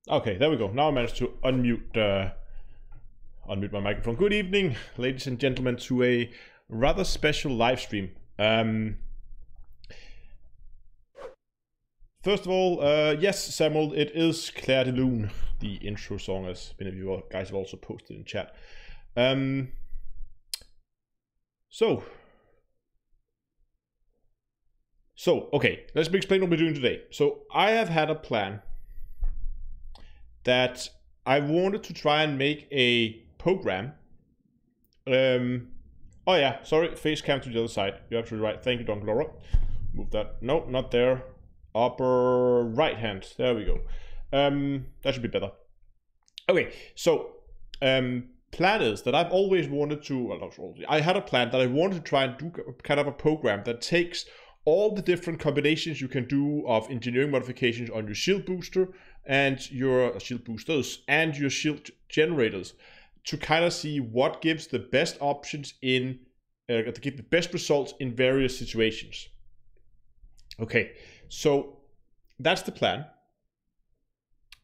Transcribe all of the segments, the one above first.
Okay, there we go. Now I managed to unmute my microphone. Good evening, ladies and gentlemen, to a rather special live stream. First of all, yes, Samuel, it is Claire de Lune, the intro song, as many of you guys have also posted in chat. So, okay, let's explain what we're doing today. So, I have had a plan that I wanted to try and make a program. Oh yeah, sorry, face cam to the other side. You're absolutely right. Thank you, Don Laura. Move that. No, not there. Upper right hand. There we go. That should be better. Okay, so plan is that I've always wanted to, well, not always, I had a plan that I wanted to try and do kind of a program that takes all the different combinations you can do of engineering modifications on your shield booster and your shield boosters and your shield generators to kind of see what gives the best options in, to give the best results in various situations. Okay, so that's the plan,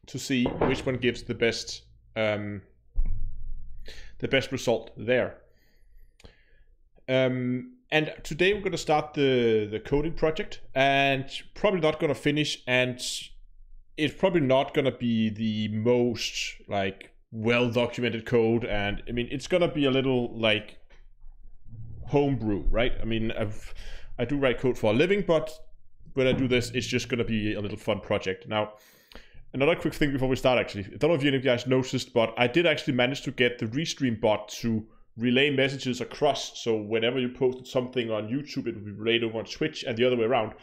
to see which one gives the best result there. And today we're going to start the coding project, and probably not going to finish, and it's probably not going to be the most like well documented code, and I mean it's going to be a little like homebrew, right? I mean I do write code for a living, but when I do this, it's just going to be a little fun project. Now, another quick thing before we start, actually, I don't know if you guys noticed, but I did actually manage to get the Restream bot to relay messages across, so whenever you posted something on YouTube, it would be relayed over on Twitch and the other way around.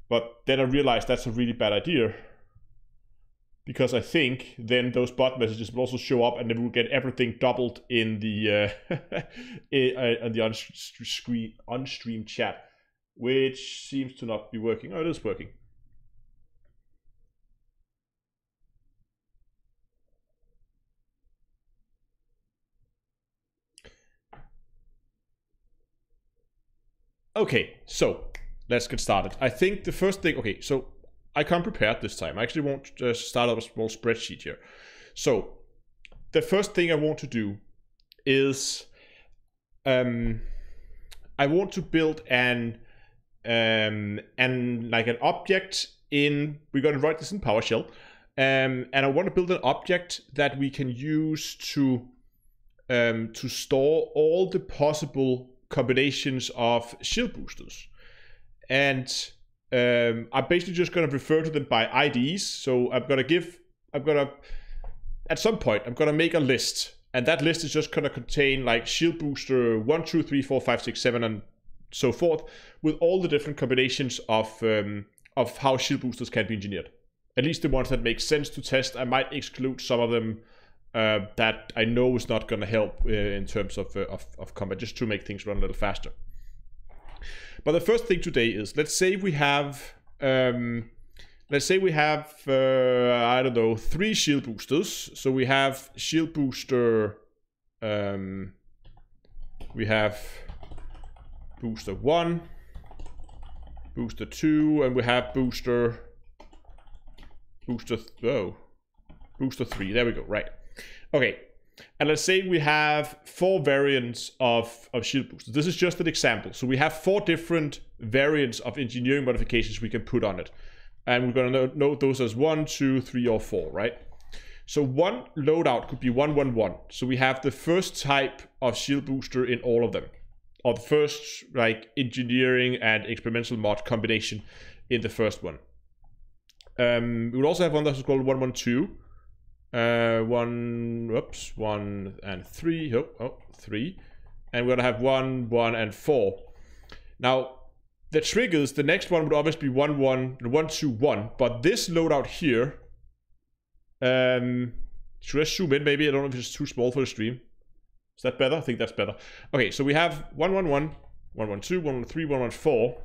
But then I realized that's a really bad idea, because I think then those bot messages will also show up, and then we'll get everything doubled in the in the on-stream chat, which seems to not be working. Oh, it is working. Okay, so let's get started. I think the first thing, okay, so I come prepared this time. I actually want to start up a small spreadsheet here. So the first thing I want to do is I want to build an object in, we're going to write this in PowerShell, and I want to build an object that we can use to store all the possible combinations of shield boosters. And I'm basically just going to refer to them by IDs. So at some point, I'm going to make a list, and that list is just going to contain like shield booster 1, 2, 3, 4, 5, 6, 7, and so forth, with all the different combinations of how shield boosters can be engineered. At least the ones that make sense to test. I might exclude some of them that I know is not going to help in terms of combat, just to make things run a little faster. But the first thing today is, let's say we have I don't know, 3 shield boosters. So we have shield booster, we have booster 1, booster 2, and we have booster 3. There we go, right. Okay, and let's say we have 4 variants of shield boosters. This is just an example. So we have 4 different variants of engineering modifications we can put on it. And we're going to note those as 1, 2, 3, or 4, right? So one loadout could be 111. So we have the first type of shield booster in all of them, or the first like engineering and experimental mod combination in the first one. We would also have one that's called 112. 1 and 3. 3. And we're gonna have 1, 1, and 4. Now, the triggers, the next one would obviously be 1, 1, 1, 2, 1. But this loadout here, should I zoom in? Maybe I don't know if it's too small for the stream. Is that better? I think that's better. Okay, so we have 1, 1, 1, 1, 1, 2, 1, 1, 3, 1, 1, 4.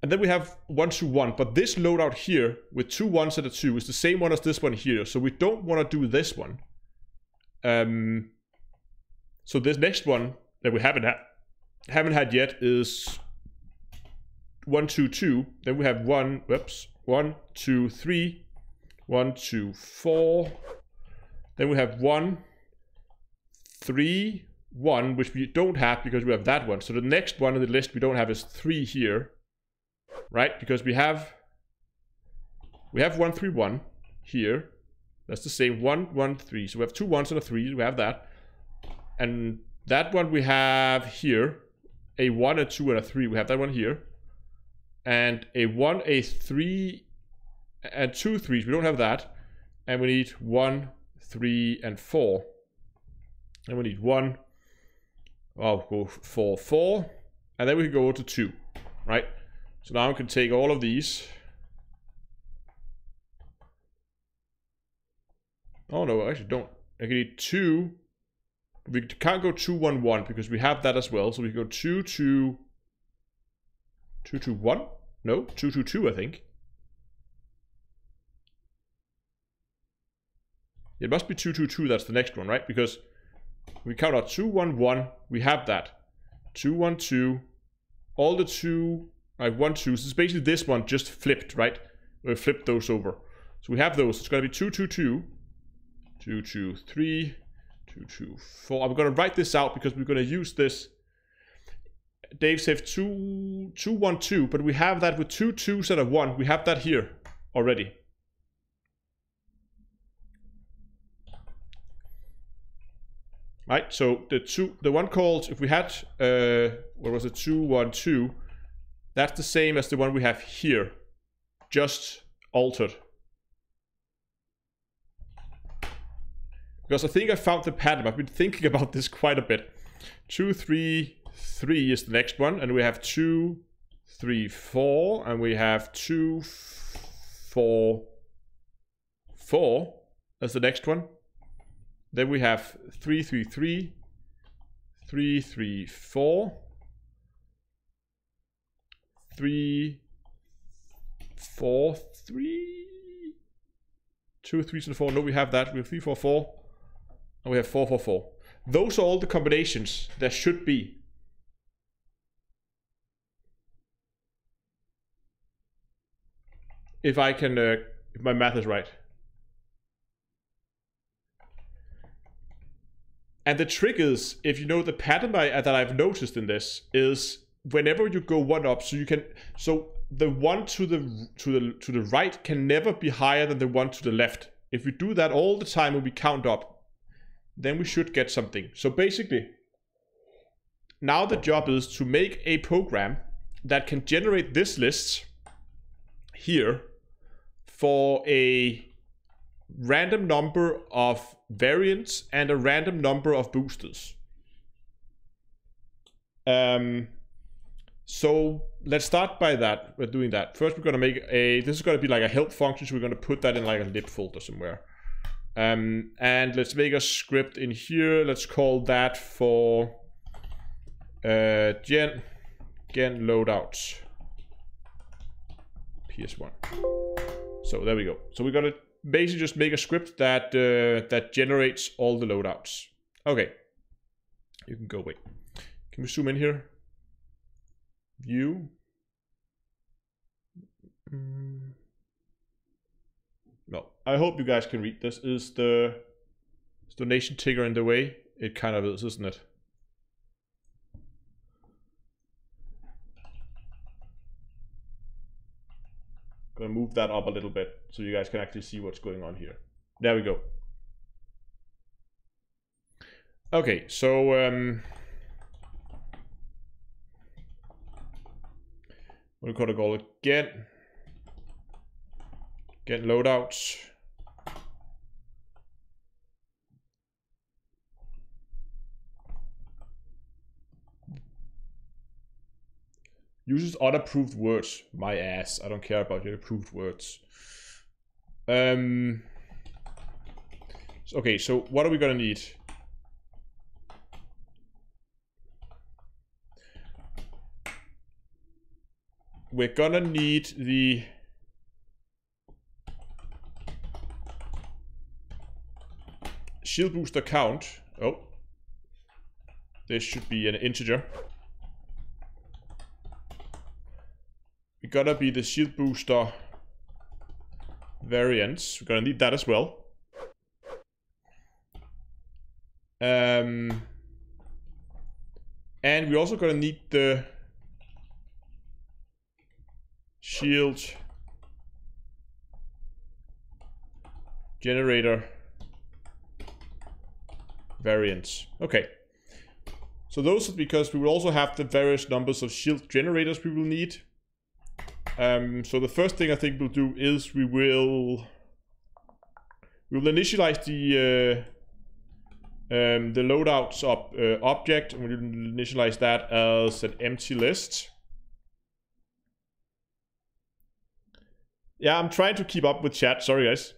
And then we have 1, 2, 1. But this loadout here with 2 1s and a 2 is the same one as this one here. So we don't want to do this one. So this next one that we haven't had yet is 1, 2, 2. Then we have 1, 2, 3, 1, 2, 4. Then we have 1, 3, 1, which we don't have because we have that one. So the next one on the list we don't have is 3 here, right? Because we have 1, 3, 1 here. That's the same 1, 1, 3. So we have 2 1s and a 3. We have that, and that one we have here. A 1, a 2, and a 3. We have that one here. And a 1, a 3, and 2 3s. We don't have that. And we need 1, 3, and 4. And we need 1. I'll go 4, 4. And then we can go to 2. Right? So now I can take all of these. Oh no, I actually don't. I can need 2. We can't go 2, 1, 1 because we have that as well. So we can go 2, 2, 2, 2, 1. No, 2, 2, 2, I think. It must be 2, 2, 2. That's the next one, right? Because we count out 2, 1, 1. We have that. 2, 1, 2. All the 2, like 1, 2. So it's basically this one just flipped, right? We flipped those over. So we have those. It's going to be 2, 2, 2. 2, 2, 3. 2, 2, 4. I'm going to write this out because we're going to use this. Dave said 2, 2, 1, 2, but we have that with 2 2 instead of 1. We have that here already. Right, so the one called, if we had, what was it, 2, 1, 2, that's the same as the one we have here, just altered. Because I think I found the pattern. I've been thinking about this quite a bit. 2, 3, 3 is the next one. And we have 2, 3, 4. And we have 2, 4, 4. That's the next one. Then we have 3, 3, 3. 3, 3, 4. 3, 4, 3. 2, 3 to the 4. No, we have that. We have 3, 4, 4. And we have 4, 4, 4. Those are all the combinations there should be. If I can, if my math is right. And the trick is, if you know the pattern that I've noticed in this is whenever you go one up, so you can, so the one to the right can never be higher than the one to the left. If we do that all the time when we count up, then we should get something. So basically, now the job is to make a program that can generate this list here for a random number of variants and a random number of boosters. So let's start by that. We're doing that. First, we're going to make this is going to be like a help function, so we're going to put that in like a lib folder somewhere. And let's make a script in here. Let's call that for gen loadouts ps1. So there we go. So we're going to basically just make a script that that generates all the loadouts. Okay, you can go away. Can we zoom in here? View. No, I hope you guys can read this. Is the donation ticker in the way? It kind of is, isn't it? Gonna move that up a little bit so you guys can actually see what's going on here. There we go. Okay, so we're gonna call it get loadouts. Uses unapproved words. My ass. I don't care about your approved words. Okay, so what are we gonna need? We're gonna need the shield booster count. Oh, this should be an integer. We're gonna be the shield booster variance. We're gonna need that as well. And we're also gonna need the shield generator variance. Okay. So those are because we will also have the various numbers of shield generators we will need. So the first thing I think we'll do is we will initialize the loadouts object, and we'll initialize that as an empty list. Yeah, I'm trying to keep up with chat. Sorry, guys.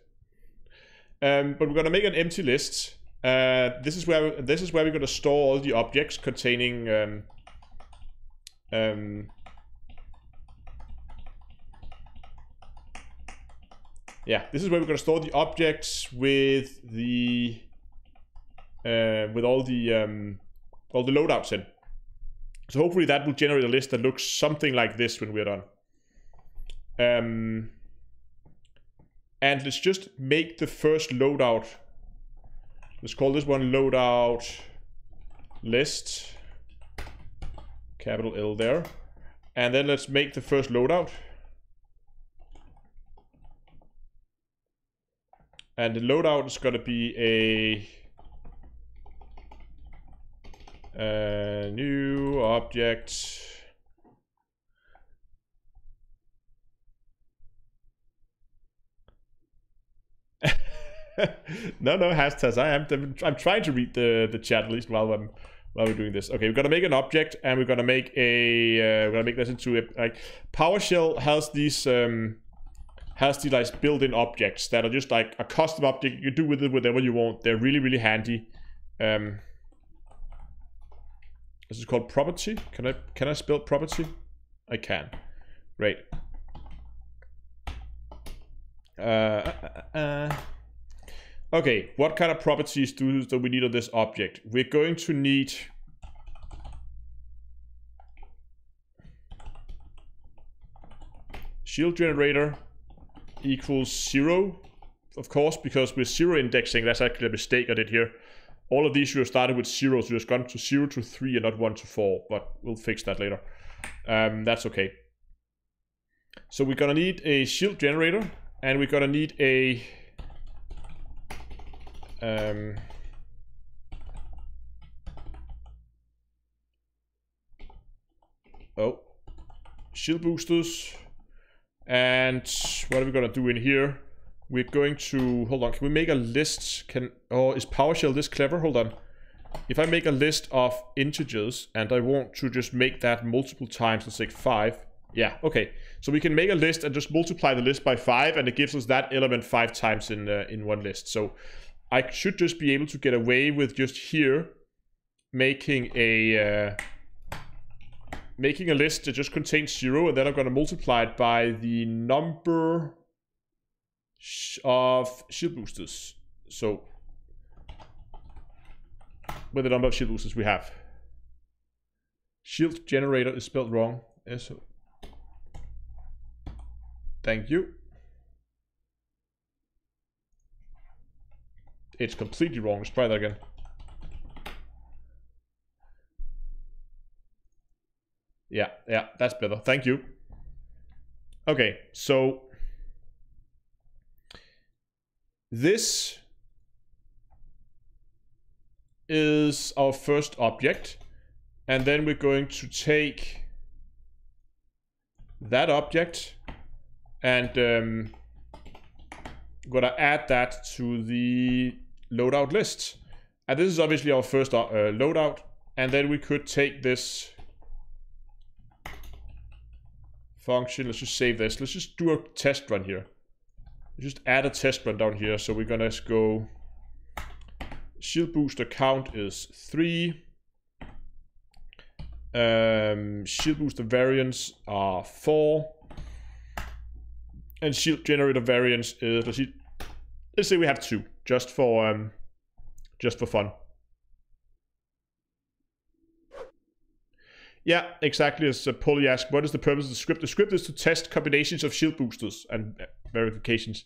But we're gonna make an empty list. This is where we're gonna store all the objects containing yeah, this is where we're gonna store the objects with the all the loadouts in. So hopefully that will generate a list that looks something like this when we're done. And let's just make the first loadout. Let's call this one loadout list. Capital L there. And then let's make the first loadout. And the loadout is gonna be a new object. no hashtags. I'm trying to read the chat at least while we're doing this. Okay, we're gonna make an object, and we're gonna make this into a, like, PowerShell has these like built-in objects that are just like a custom object. You do with it whatever you want. They're really handy. This is called property. Can I spell property? I can. Great. Okay, what kind of properties do we need of this object? We're going to need shield generator equals 0, of course, because we're 0 indexing. That's actually a mistake I did here. All of these should have started with 0, so just gone to 0 to 3 and not 1 to 4, but we'll fix that later. That's okay. So we're gonna need a shield generator, and we're gonna need a shield boosters. And what are we gonna do in here? We're going to, hold on, can we make a list? Is PowerShell this clever? Hold on. If I make a list of integers and I want to just make that multiple times, let's say 5. Yeah, okay. So we can make a list and just multiply the list by 5, and it gives us that element 5 times in one list. So I should just be able to get away with just here making a list that just contains 0, and then I'm going to multiply it by the number of shield boosters. So with the number of shield boosters we have. Shield generator is spelled wrong. So thank you. It's completely wrong. Let's try that again. Yeah, that's better. Thank you. Okay, so this is our first object, and then we're going to take that object and gonna add that to the loadout list. And this is obviously our first loadout, and then we could take this function. Let's just save this. Let's just do a test run here. Just add a test run down here. So we're gonna go shield booster count is 3. Shield booster variance are 4. And shield generator variance is, let's say we have 2, just for fun. Yeah, exactly. As Polly asked, what is the purpose of the script? The script is to test combinations of shield boosters and verifications.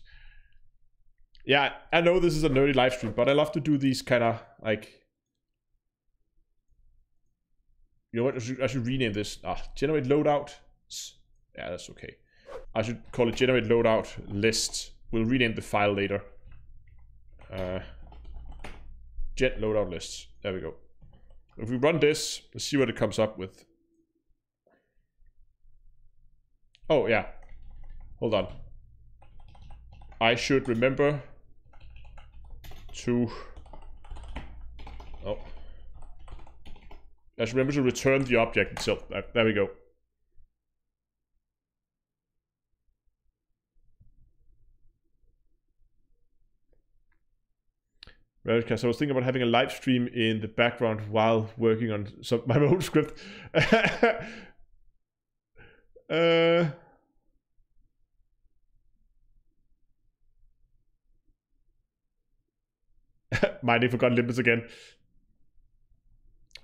Yeah, I know this is a nerdy live stream, but I love to do these kind of like. You know what? I should rename this. Generate loadout. Yeah, that's okay. I should call it generate loadout list. We'll rename the file later. Get loadout lists. There we go. If we run this, let's see what it comes up with. Oh, yeah. Hold on. I should remember to... Oh. I should remember to return the object itself. There we go. Right, so I was thinking about having a live stream in the background while working on my own script. Mighty forgot limits again.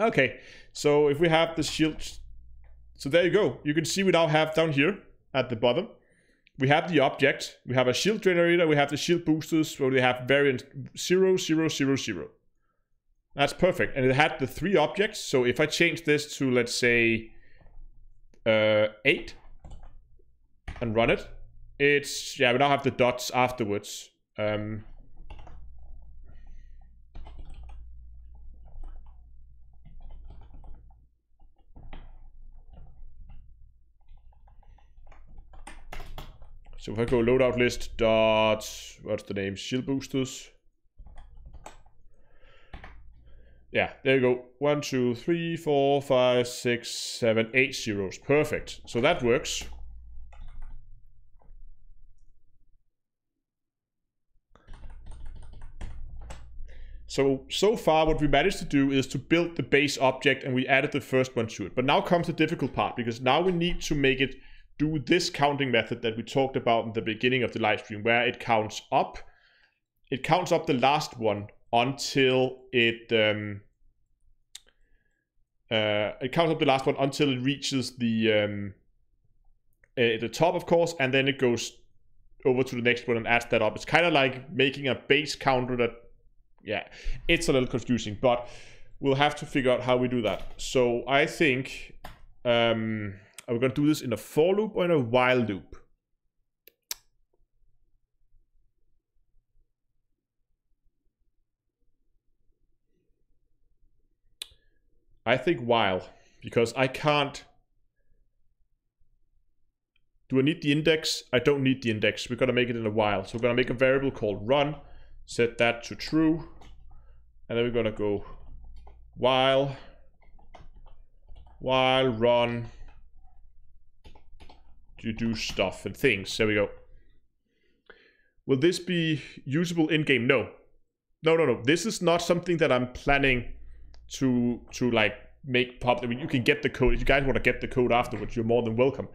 Okay, so if we have the shield, so there you go. You can see we now have down here at the bottom, we have the object, we have a shield generator, we have the shield boosters, where we have variant 0, 0, 0, 0. That's perfect, and it had the 3 objects, so if I change this to, let's say, 8, and run it, it's, yeah, we now have the dots afterwards. So if I go loadout list dot, what's the name, shield boosters. Yeah, there you go. 1, 2, 3, 4, 5, 6, 7, 8 zeros. Perfect. So that works. So far what we managed to do is to build the base object, and we added the first one to it. But now comes the difficult part, because now we need to make it do this counting method that we talked about in the beginning of the live stream, where it counts up the last one until it counts up the last one until it reaches the top, of course, and then it goes over to the next one and adds that up. It's kind of like making a base counter that, yeah, it's a little confusing, but we'll have to figure out how we do that. So I think are we going to do this in a for loop or in a while loop? I think while, because I can't... Do I need the index? I don't need the index. We're going to make it in a while. So we're going to make a variable called run, set that to true, and then we're going to go while run to do stuff and things. There we go. Will this be usable in game? No. No. This is not something that I'm planning to like make public. I mean, you can get the code. If you guys want to get the code afterwards, you're more than welcome.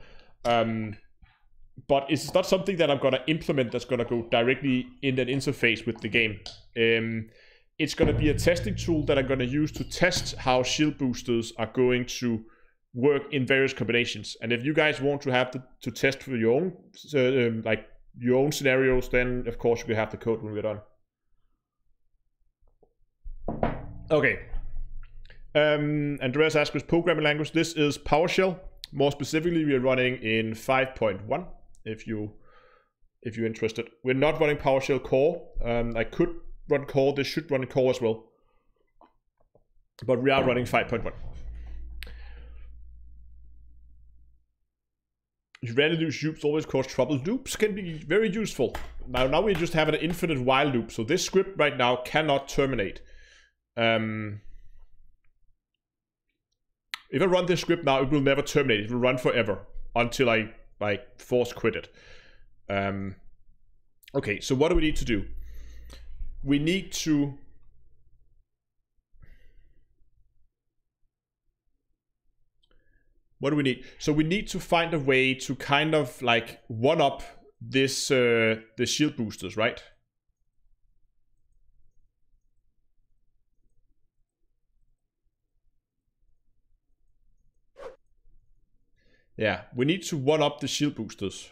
But it's not something that I'm going to implement that's going to go directly in that interface with the game. It's going to be a testing tool that I'm going to use to test how shield boosters are going to work in various combinations. And if you guys want to have to test for your own like your own scenarios, then of course you will have the code when we're done. Okay. Andreas asks us programming language. This is PowerShell. More specifically, we are running in 5.1. If you're interested, we're not running PowerShell core. I could run core. This should run core as well, but we are running 5.1. Randomly loops always cause trouble. Loops can be very useful. Now we just have an infinite while loop, so this script right now cannot terminate. If I run this script now, it will never terminate. It will run forever until I like force quit it. Okay, so what do we need to do? We need to what do we need? So we need to find a way to kind of like one up this the shield boosters, right? Yeah, we need to one up the shield boosters.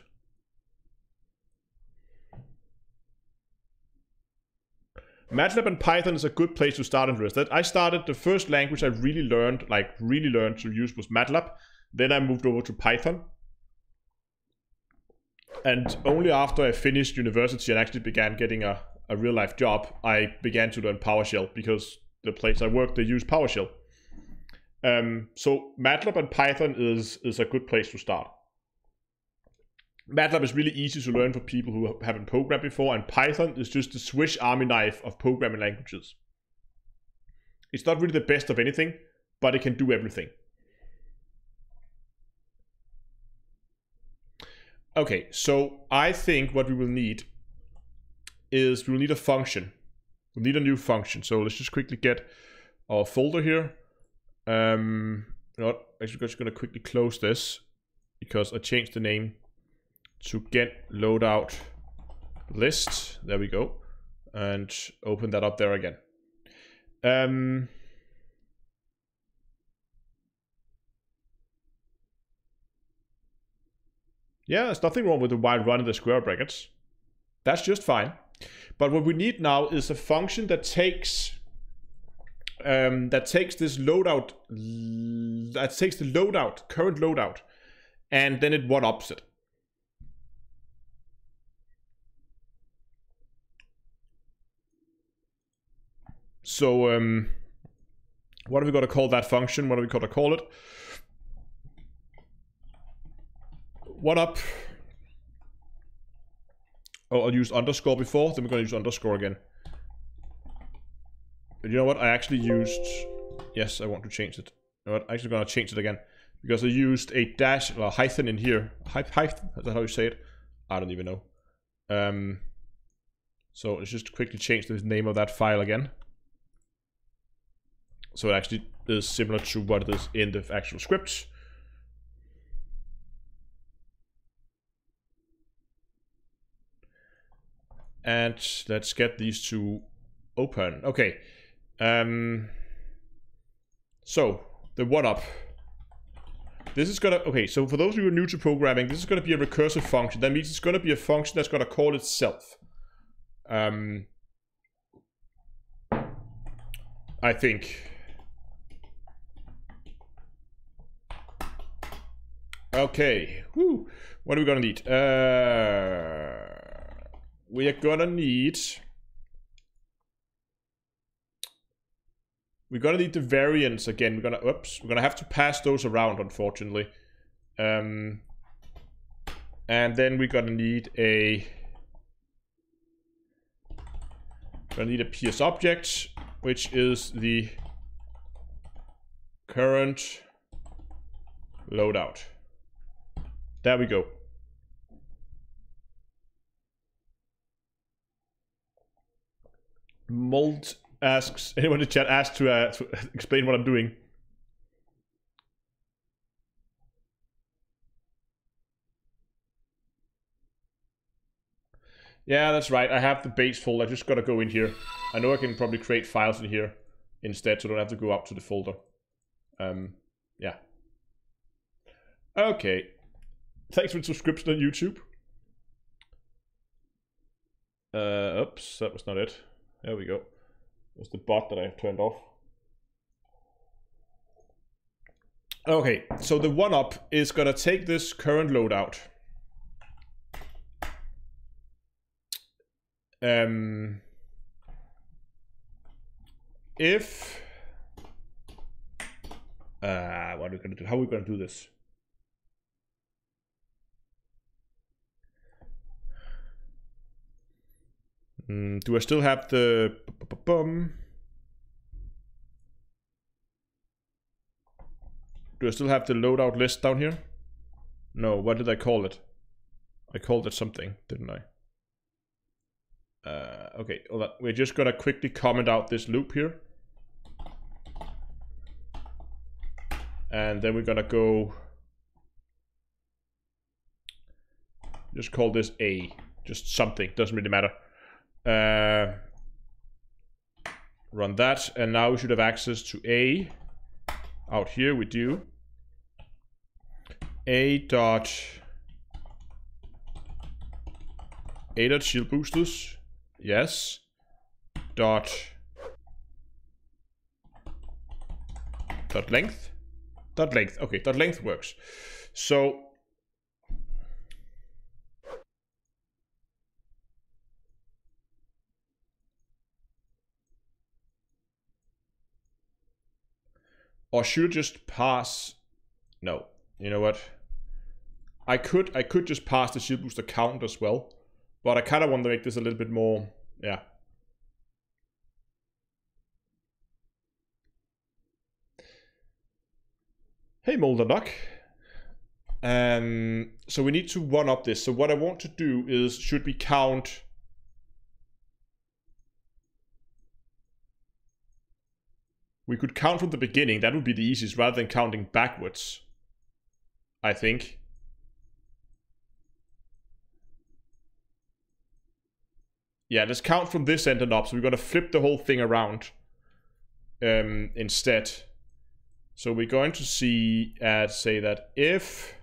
MATLAB and Python is a good place to start interested. I started, the first language I really learned to use was MATLAB. Then I moved over to Python. And only after I finished university and actually began getting a real life job, I began to learn PowerShell, because the place I work, they use PowerShell. So MATLAB and Python is a good place to start. MATLAB is really easy to learn for people who haven't programmed before, and Python is just the Swiss Army knife of programming languages. It's not really the best of anything, but it can do everything. Okay, so I think what we will need is we will need a function. We'll need a new function. So let's just quickly get our folder here. I'm actually just going to quickly close this because I changed the name to get loadout list. There we go. And open that up there again. Yeah, there's nothing wrong with the while running the square brackets. That's just fine. But what we need now is a function that takes this loadout, that takes the loadout, current loadout, and then it one-ups it. So what are we going to call that function? What are we going to call it? One-up. Oh, I'll use underscore before, then we're going to use underscore again. But you know what? I actually used... Yes, I want to change it. You know what? I'm actually going to change it again. Because I used a dash, or a hyphen in here. Hyphen? Is that how you say it? I don't even know. So let's just quickly change the name of that file again. So it actually is similar to what it is in the actual script. And let's get these two open. Okay. So the one-up. This is gonna, okay, so for those of you who are new to programming, this is gonna be a recursive function. That means it's gonna be a function that's gonna call itself. I think. Okay. Whew. What are we gonna need? We are gonna need... We're gonna need the variants again. We're gonna have to pass those around, unfortunately. And then we're gonna need a... PS object, which is the current loadout. There we go. Molt asks, anyone in the chat asks to explain what I'm doing. Yeah, that's right. I have the base folder. I just gotta go in here. I know I can probably create files in here instead, so I don't have to go up to the folder. Yeah. Okay. Thanks for the subscription on YouTube. Oops, that was not it. There we go. That's the bot that I've turned off. Okay, so the one-up is gonna take this current loadout. If what are we gonna do? How are we gonna do this? Do I still have the... Do I still have the loadout list down here? No, what did I call it? I called it something, didn't I? Okay, hold on. We're just gonna quickly comment out this loop here. And then we're gonna go... Just call this A. Just something, doesn't really matter. Run that, and now we should have access to A. Out here we do. A dot shield boosters. Yes. dot length. Dot length. Okay, dot length works. So or should just pass? No, you know what? I could just pass the shield booster count as well, but I kind of want to make this a little bit more, yeah. Hey Molder Duck. So we need to one up this. So what I want to do is, should we count? We could count from the beginning. That would be the easiest, rather than counting backwards, I think. Yeah, let's count from this end and up. So we're going to flip the whole thing around instead. So we're going to say that if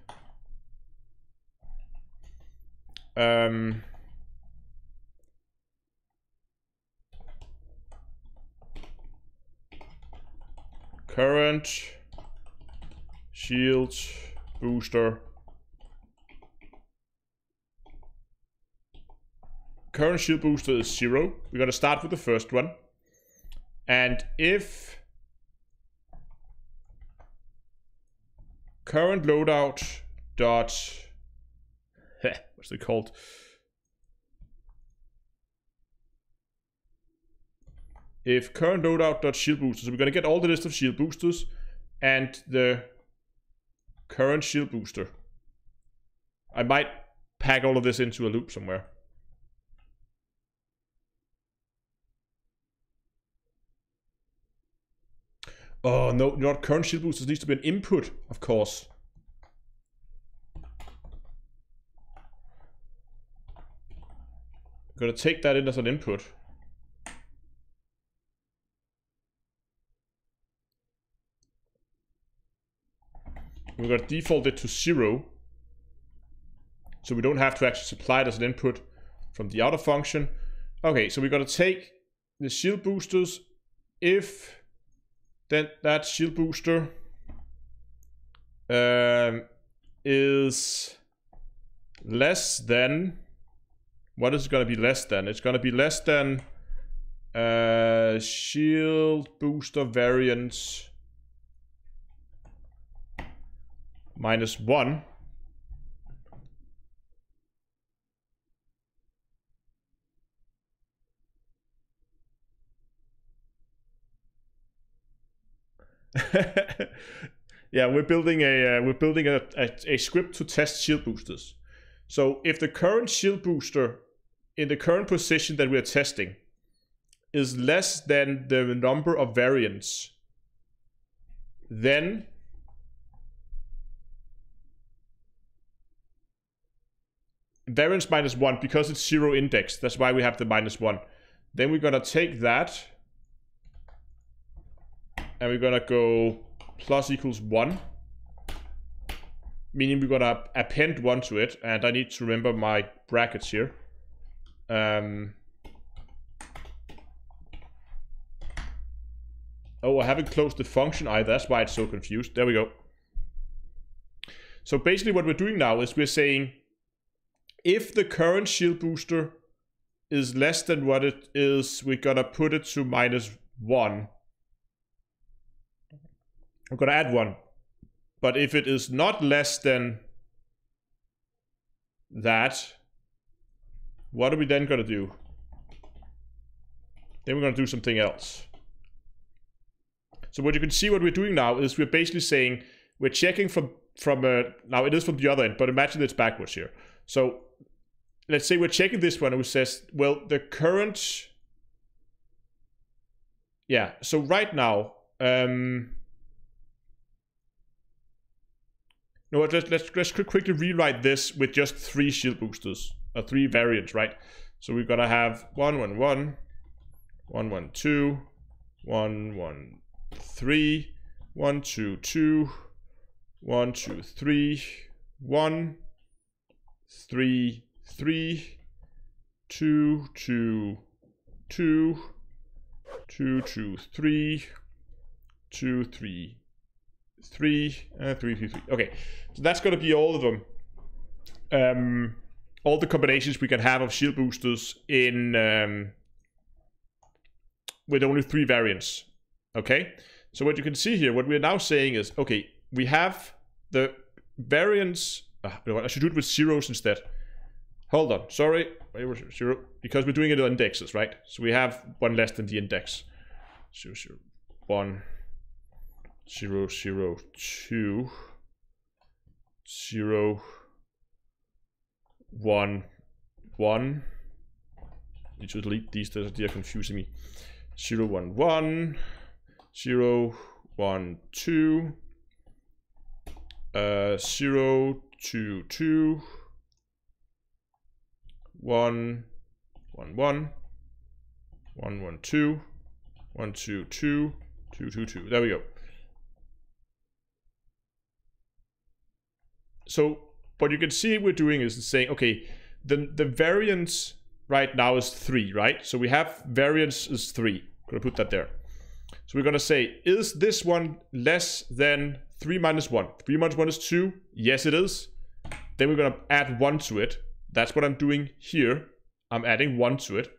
current shield booster, current shield booster is 0. We're going to start with the first one. And if current loadout dot what's it called? If current loadout dot shield booster, so we're going to get all the list of shield boosters and the current shield booster. I might pack all of this into a loop somewhere. Oh no, not current shield boosters, needs to be an input, of course. I'm gonna take that in as an input. We're gonna default it to 0. So we don't have to actually supply it as an input from the outer function. Okay, so we're gonna take the shield boosters if then that shield booster is less than, what is it going to be less than? It's going to be less than shield booster variance -1. Yeah, we're building a script to test shield boosters. So if the current shield booster in the current position that we're testing is less than the number of variants, then variance -1, because it's 0 indexed, that's why we have the -1. Then we're gonna take that and we're gonna go plus equals 1, meaning we're gonna append 1 to it, and I need to remember my brackets here. Oh, I haven't closed the function either, that's why it's so confused. There we go. So basically what we're doing now is we're saying if the current shield booster is less than what it is, we're gonna put it to -1. I'm gonna add 1. But if it is not less than that, what are we then gonna do? Then we're gonna do something else. So what you can see what we're doing now is we're basically saying we're checking from now it is from the other end, but imagine it's backwards here. So let's say we're checking this one and it says, well, the current, yeah, so right now, no, let's quickly rewrite this with just 3 shield boosters, or 3 variants, right? So we're gonna have 111, 112, 113, 122, 123, 1, 3, 3, 2, 2, 2, 2, 2, 3, 2, 3, 3, 3, 3, 3. Okay, so that's going to be all of them. All the combinations we can have of shield boosters in with only 3 variants. Okay, so what you can see here, what we're now saying is, okay, we have the variants. I should do it with zeros instead. Hold on, sorry, where was 0? Because we're doing it on indexes, right? So we have one less than the index. 0, 0, 1, 0, 0, 2, 0, 1, 1. Need to delete these, they are confusing me. 0, 1, 1, 0, 1, 2, 0, 2, 2, 1, 1, 1, 1, 1, 2, 1, 2, 2, 2, 2, 2. There we go. So what you can see we're doing is saying, okay, the variance right now is 3, right? So we have variance is 3. I'm gonna put that there. So we're gonna say, is this one less than 3 minus 1? 3 minus 1 is 2. Yes, it is. Then we're gonna add 1 to it. That's what I'm doing here. I'm adding 1 to it.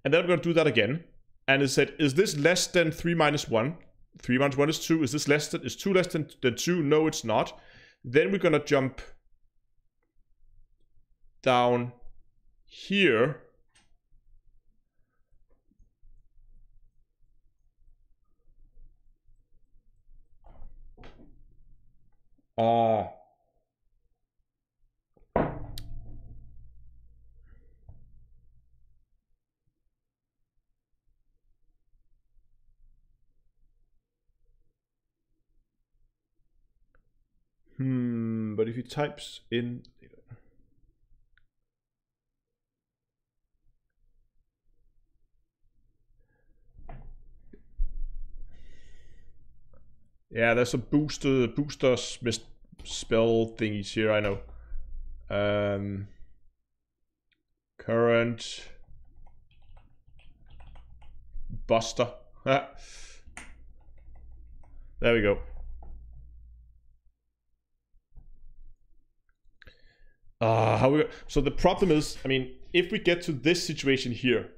And then I'm gonna do that again. And it said, is this less than 3 minus 1? 3 minus 1 is 2. Is this less than, is 2 less than 2? No, it's not. Then we're gonna jump down here. But if he types in, yeah, there's some boosters misspell thingies here, I know. Current buster. There we go. So the problem is, I mean, if we get to this situation here,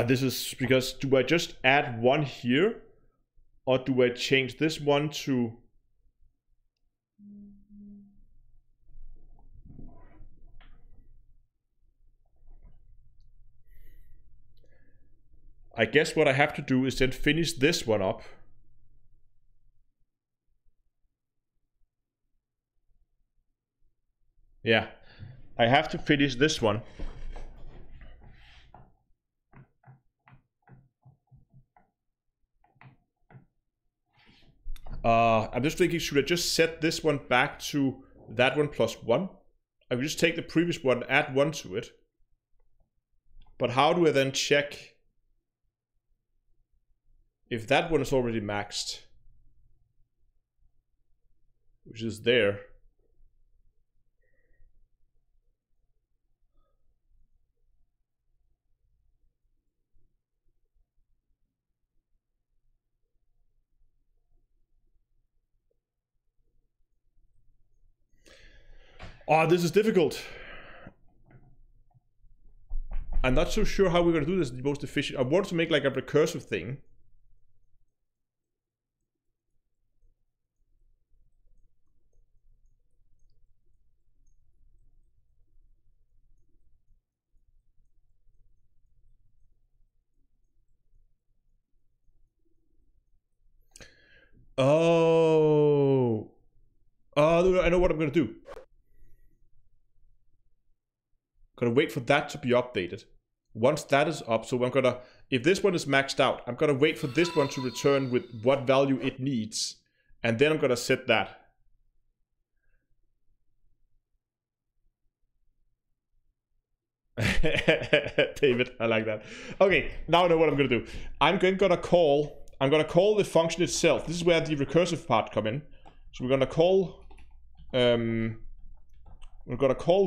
this is because, do I just add 1 here? Or do I change this one to... I guess what I have to do is then finish this one up. Yeah, I have to finish this one. I'm just thinking, should I just set this one back to that one plus 1? I could just take the previous one, add 1 to it. But how do I then check if that one is already maxed? Which is there. Oh, this is difficult. I'm not so sure how we're going to do this the most efficient. I want to make like a recursive thing. Oh. I know what I'm going to do. Gonna wait for that to be updated. once that is up, so I'm gonna, if this one is maxed out, I'm gonna wait for this one to return with what value it needs, and then I'm gonna set that. David, I like that. Okay, now I know what I'm gonna do. I'm gonna call the function itself. This is where the recursive part come in. So we're gonna call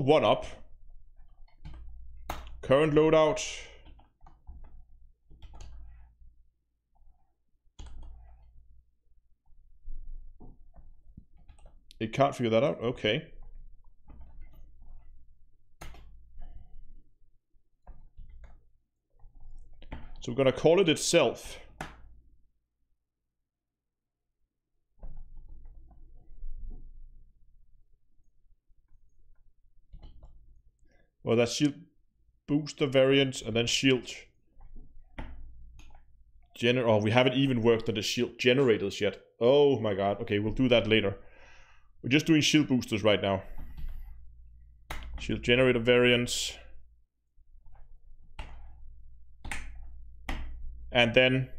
one up, current loadout, it can't figure that out. Okay. So we're gonna call it itself. Well, that's shield booster variant, and then shield oh, we haven't even worked on the shield generators yet. Oh my god. Okay, we'll do that later. We're just doing shield boosters right now. Shield generator variants. And then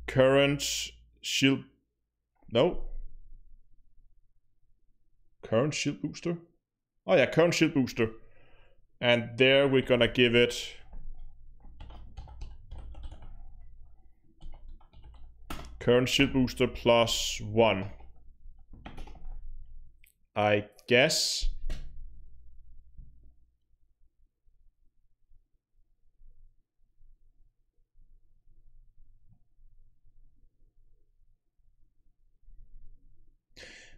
current shield, no. Current shield booster. Oh yeah, current shield booster. And there we're gonna give it current shield booster plus 1. I guess.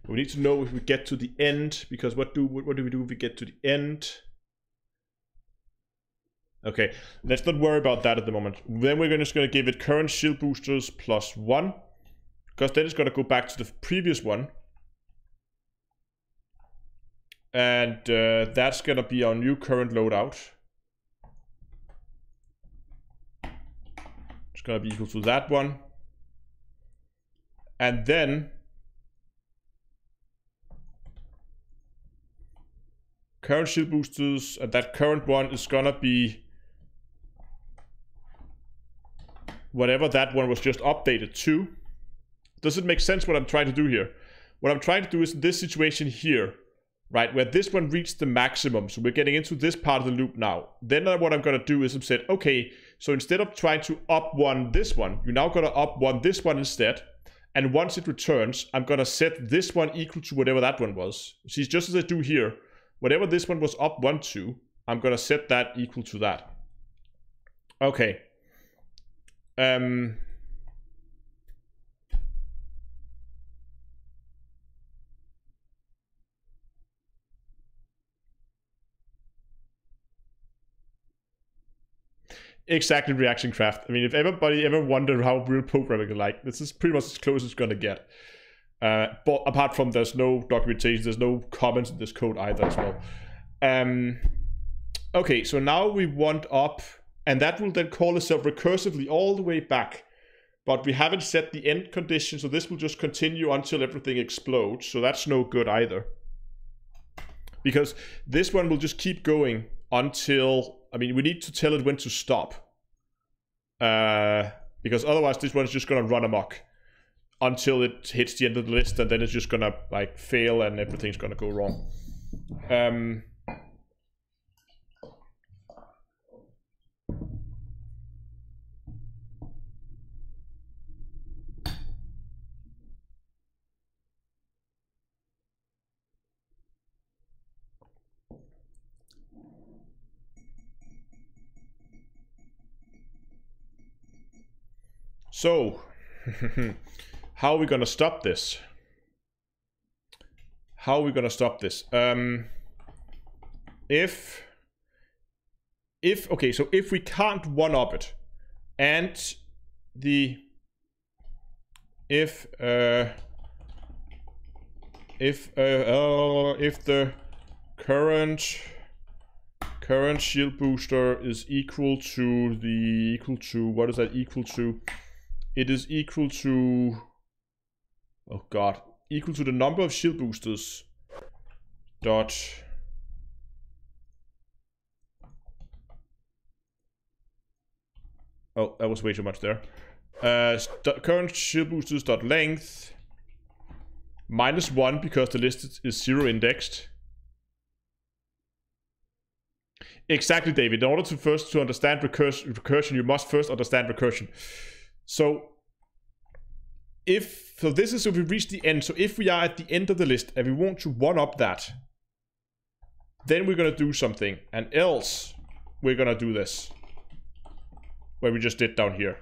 We need to know if we get to the end, because what do we do if we get to the end? Okay, let's not worry about that at the moment. Then we're just going to give it current shield boosters plus 1, because then it's going to go back to the previous one. And that's going to be our new current loadout. It's going to be equal to that one. And then current shield boosters, and that current one is gonna be whatever that one was just updated to. Does it make sense what I'm trying to do here? What I'm trying to do is in this situation here, right, where this one reached the maximum, so we're getting into this part of the loop now. Then what I'm gonna do is I'm said, okay, so instead of trying to up one this one, you're now gonna up one this one instead. And once it returns, I'm gonna set this one equal to whatever that one was. See, just as I do here, whatever this one was up 1 to, I'm gonna set that equal to that. Okay. Exactly, ReactionCraft. I mean, if everybody ever wondered how real programming is like, this is pretty much as close as it's gonna get. But apart from there's no documentation, there's no comments in this code either as well. Okay, so now we want up, and that will then call itself recursively all the way back. But we haven't set the end condition, so this will just continue until everything explodes. So that's no good either. Because this one will just keep going until, I mean, we need to tell it when to stop. Because otherwise this one's just gonna run amok until it hits the end of the list, and then it's just gonna like fail and everything's gonna go wrong. So, how are we gonna stop this? How are we gonna stop this? Okay, so if we can't one-up it, and if the current shield booster is equal to what is that equal to? It is equal to, oh god, equal to the number of shield boosters dot Oh, that was way too much there. Current shield boosters dot length -1 because the list is 0 indexed. Exactly, David. In order to understand recursion, you must first understand recursion. So this is if we reach the end. So if we are at the end of the list and we want to one up that, then we're gonna do something, and else we're gonna do this, where we just did down here,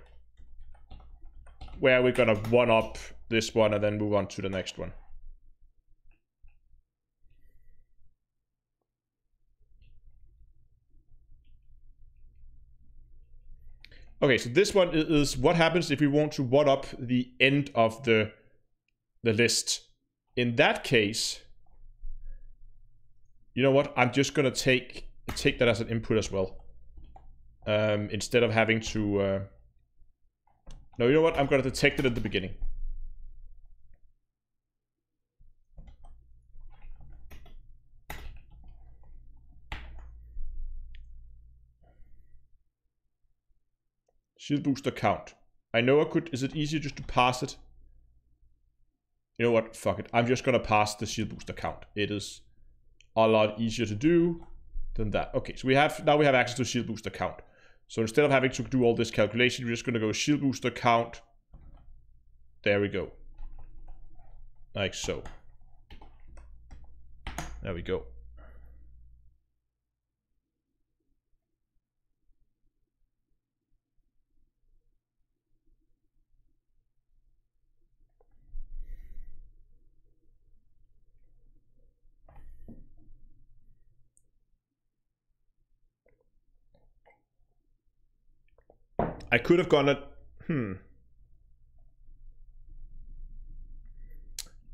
where we're gonna one up this one and then move on to the next one. Okay, so this one is what happens if we want to one up the end of the list. In that case, you know what? I'm just gonna take that as an input as well. Instead of having to... No, you know what? I'm gonna detect it at the beginning. Shield booster count. I know I could... Is it easier just to pass it? You know what? Fuck it. I'm just gonna pass the shield booster count. It is a lot easier to do than that. Okay, so now we have access to shield booster count. So instead of having to do all this calculation, we're just gonna go shield booster count. There we go. Like so. There we go. I could have gone at...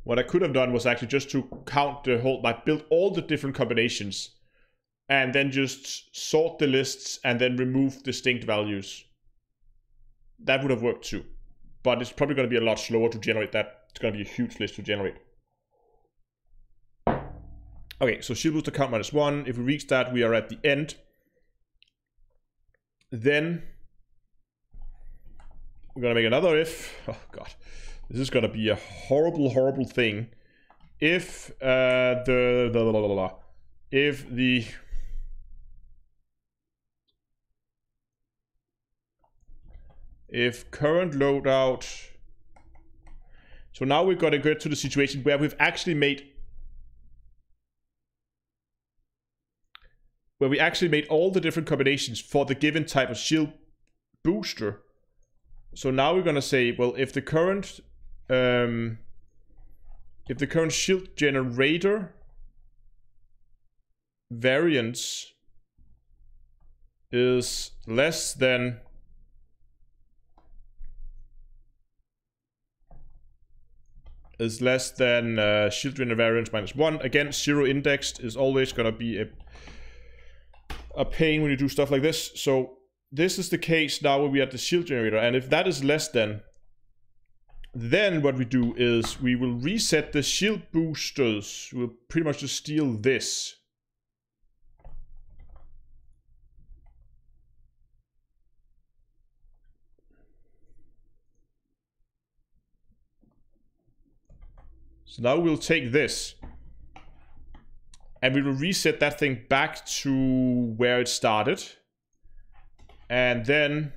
What I could have done was actually just to count the whole... Like, build all the different combinations. And then just sort the lists and then remove distinct values. That would have worked too. But it's probably going to be a lot slower to generate that. It's going to be a huge list to generate. Okay, so shield booster count -1. If we reach that, we are at the end. Then... we're gonna make another if. Oh god, this is gonna be a horrible, horrible thing. If if current loadout. So now we've got to get to the situation where we've actually made all the different combinations for the given type of shield booster. So now we're gonna say, well, if the current shield generator variance is less than shield generator variance -1. Again, 0 indexed is always gonna be a pain when you do stuff like this. So this is the case now where we have the shield generator, and if that is less than, then what we do is we will reset the shield boosters. We'll pretty much just steal this. So now we'll take this, and we will reset that thing back to where it started. And then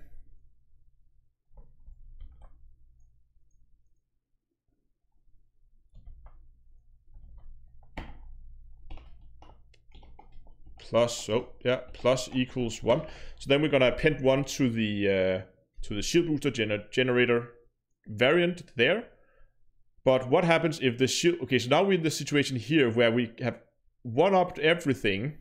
plus, plus equals 1. So then we're gonna append 1 to the shield booster generator variant there. But what happens if the shield... Okay, so now we're in the situation here where we have one-upped everything.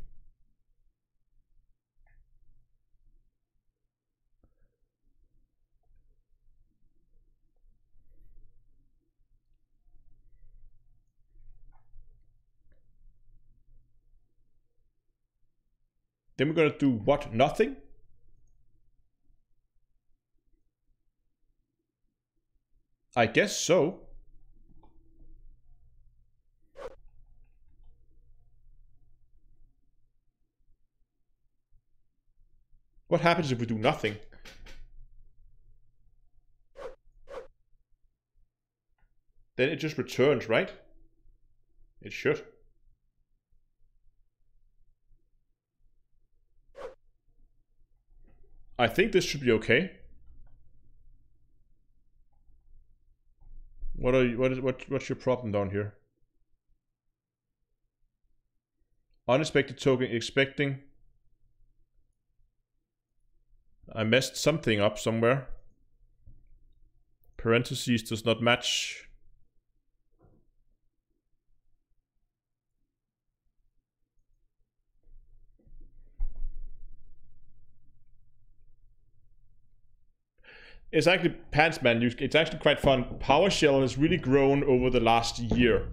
Then we're gonna do what? Nothing? I guess so. What happens if we do nothing? then it just returns, right? It should. I think this should be okay. What's your problem down here? Unexpected token expecting. I messed something up somewhere. Parentheses does not match. It's actually Pantsman. It's actually quite fun. PowerShell has really grown over the last year.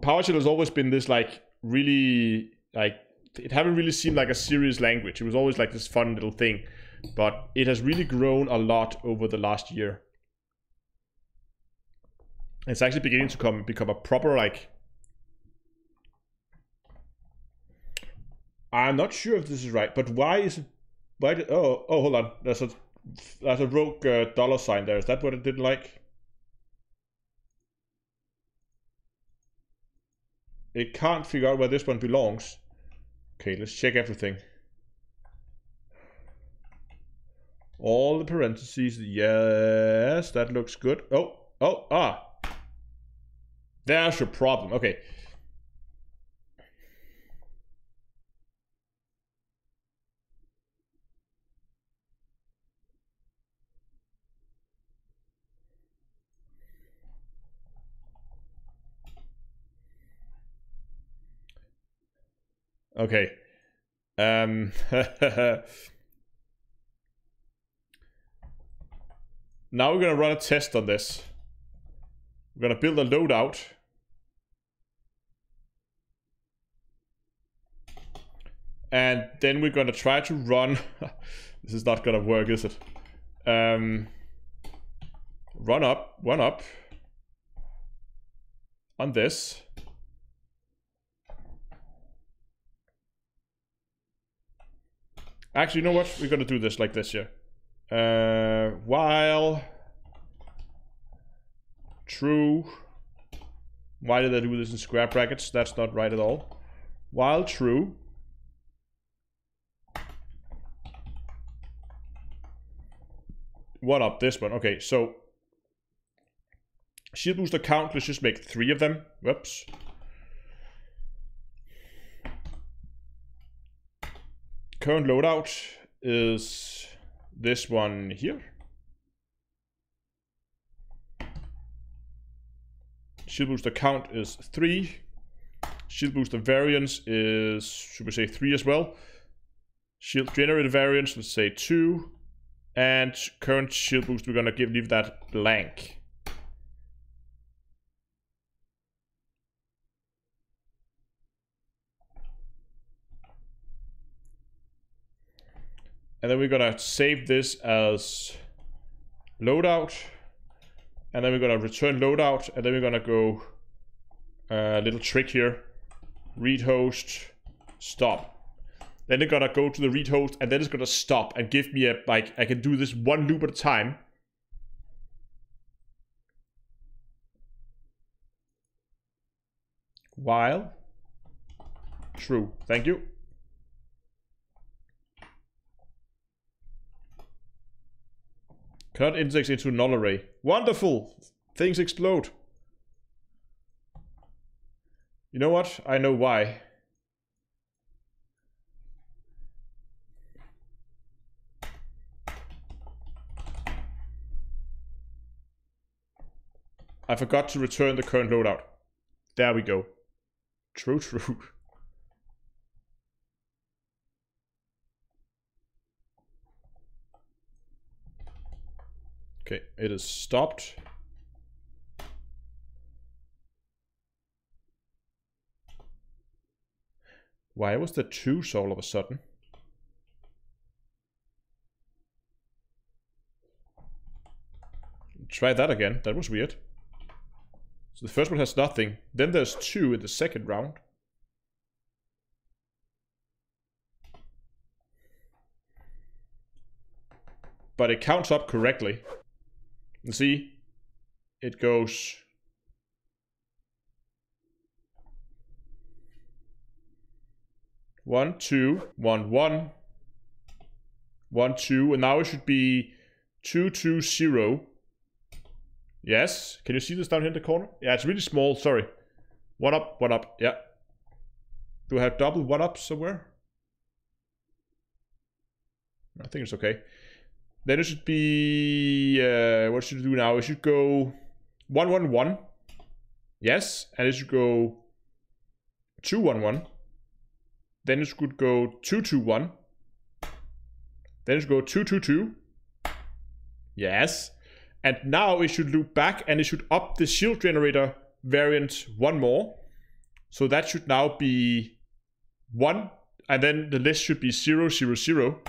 PowerShell has always been this like really like it haven't really seemed like a serious language. It was always like this fun little thing, but it has really grown a lot over the last year. It's actually beginning to become a proper like. I'm not sure if this is right, but why is it? Why did, oh, hold on. There's a rogue dollar sign there. Is that what it didn't like? It can't figure out where this one belongs. Okay, let's check everything. All the parentheses. Yes, that looks good. Ah. There's your problem. Okay. Okay. Now we're gonna run a test on this. We're gonna build a loadout. And then we're gonna try to run. This is not gonna work, is it? Run up on this. Actually, you know what? We're gonna do this like this here. While true. Why did I do this in square brackets? That's not right at all. While true. What up this one? Okay, so shield booster count, let's just make 3 of them. Whoops. Current loadout is this one here. Shield booster count is 3. Shield booster variance is, should we say 3 as well? Shield generated variance, let's say 2. And current shield boost, we're gonna leave that blank. And then we're gonna save this as loadout. And then we're gonna return loadout. And then we're gonna go a little trick here. Read host, stop. Then it's gonna go to the read host, and then it's gonna stop and give me a, like, I can do this one loop at a time. While true. Thank you. Cannot index into null array. Wonderful! Things explode. You know what? I know why. I forgot to return the current loadout. There we go. True. Okay, it is stopped. Why was there 2 all of a sudden? Try that again. That was weird. So the first one has nothing. Then there's 2 in the second round. But it counts up correctly. And see, it goes 1, 2, 1, 1, 1, 2, and now it should be 2, 2, 0. Yes, can you see this down here in the corner? Yeah, it's really small, sorry. 1 up, 1 up, yeah. Do I have double 1 up somewhere? I think it's okay. Then it should be, what should it do now? It should go 1, 1, 1. Yes, and it should go 2, 1, 1. Then it should go 2, 2, 1. Then it should go 2, 2, 2. Yes. And now it should loop back and it should up the shield generator variant 1 more. So that should now be 1. And then the list should be 0, 0, 0.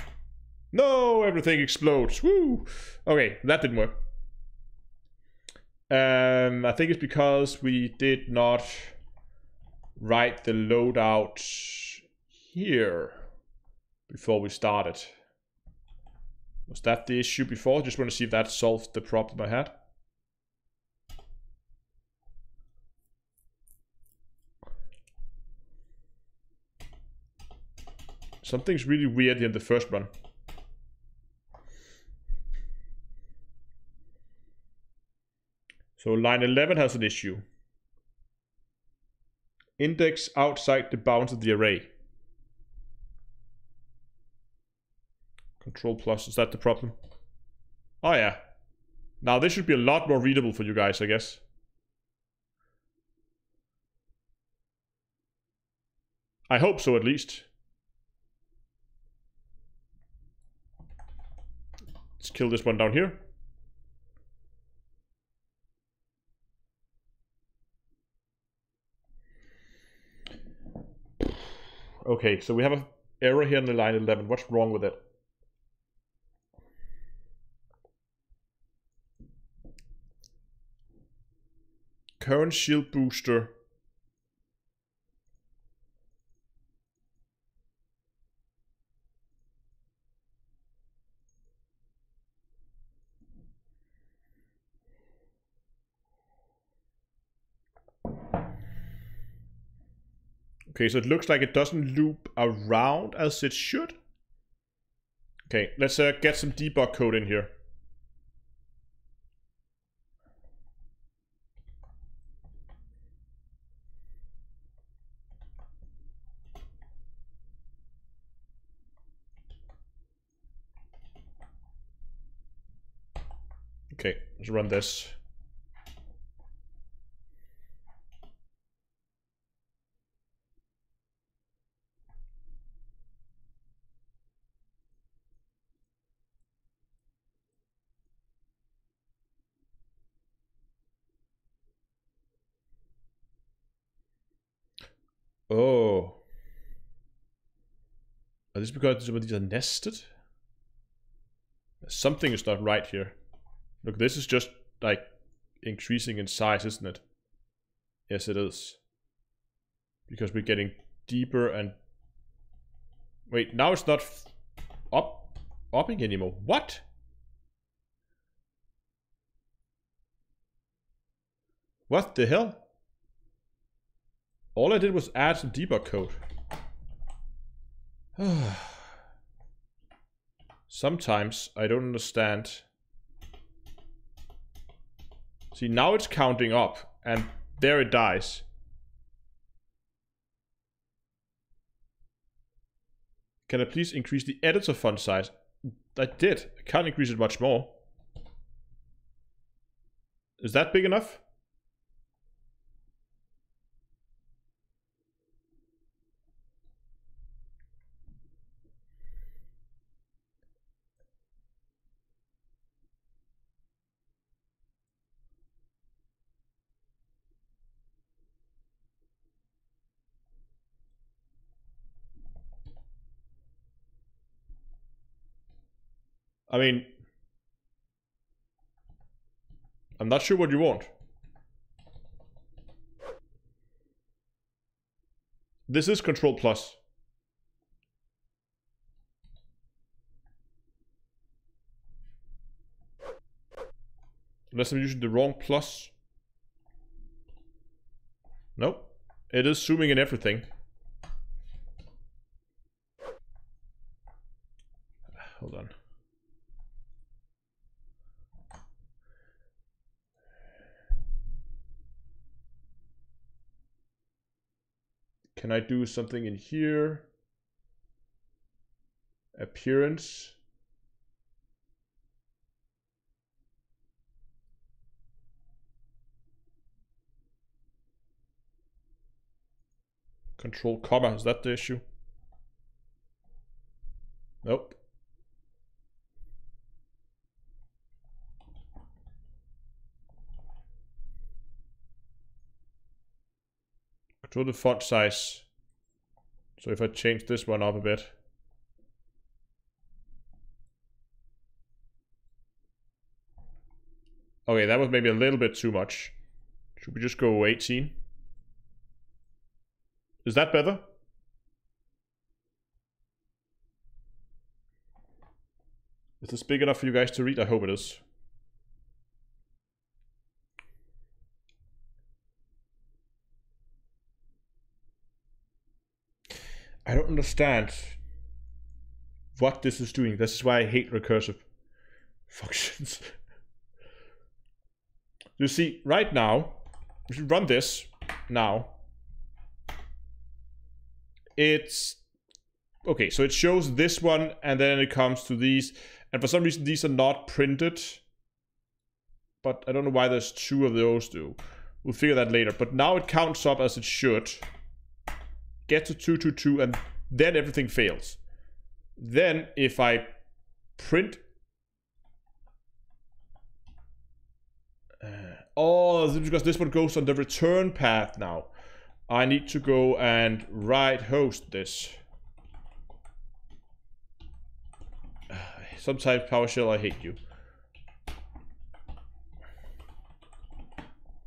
No, everything explodes. Woo! Okay, that didn't work. I think it's because we did not write the loadout here before we started. Was that the issue before? Just want to see if that solved the problem I had. Something's really weird in the first run. So line 11 has an issue. Index outside the bounds of the array. Control plus, is that the problem? Oh yeah. Now this should be a lot more readable for you guys, I guess. I hope so, at least. Let's kill this one down here. Okay, so we have an error here in the line 11. What's wrong with it? Current shield booster. Okay, so it looks like it doesn't loop around as it should. Okay, let's get some debug code in here. Okay, let's run this. Oh. Is this because some of these are nested? Something is not right here. Look, this is just like increasing in size, isn't it? Yes, it is. Because we're getting deeper and... Wait, now it's not upping anymore. What? What the hell? All I did was add some debug code. Sometimes I don't understand. See, now it's counting up, and there it dies. Can I please increase the editor font size? I did. I can't increase it much more. Is that big enough? I mean, I'm not sure what you want. This is Control Plus. Unless I'm using the wrong plus. Nope. It is zooming in everything. Hold on. Can I do something in here? Appearance. Control comma, is that the issue? Nope. Control the font size. So if I change this one up a bit. Okay, that was maybe a little bit too much. Should we just go 18? Is that better? Is this big enough for you guys to read? I hope it is. I don't understand what this is doing. This is why I hate recursive functions. You see, right now, if you run this now, it's okay. So it shows this one, and then it comes to these, and for some reason these are not printed. But I don't know why there's two of those. We'll figure that later. But now it counts up as it should. Get to 222, and then everything fails. Then if I print, oh, because this one goes on the return path now. I need to go and right host this. Sometimes PowerShell, I hate you.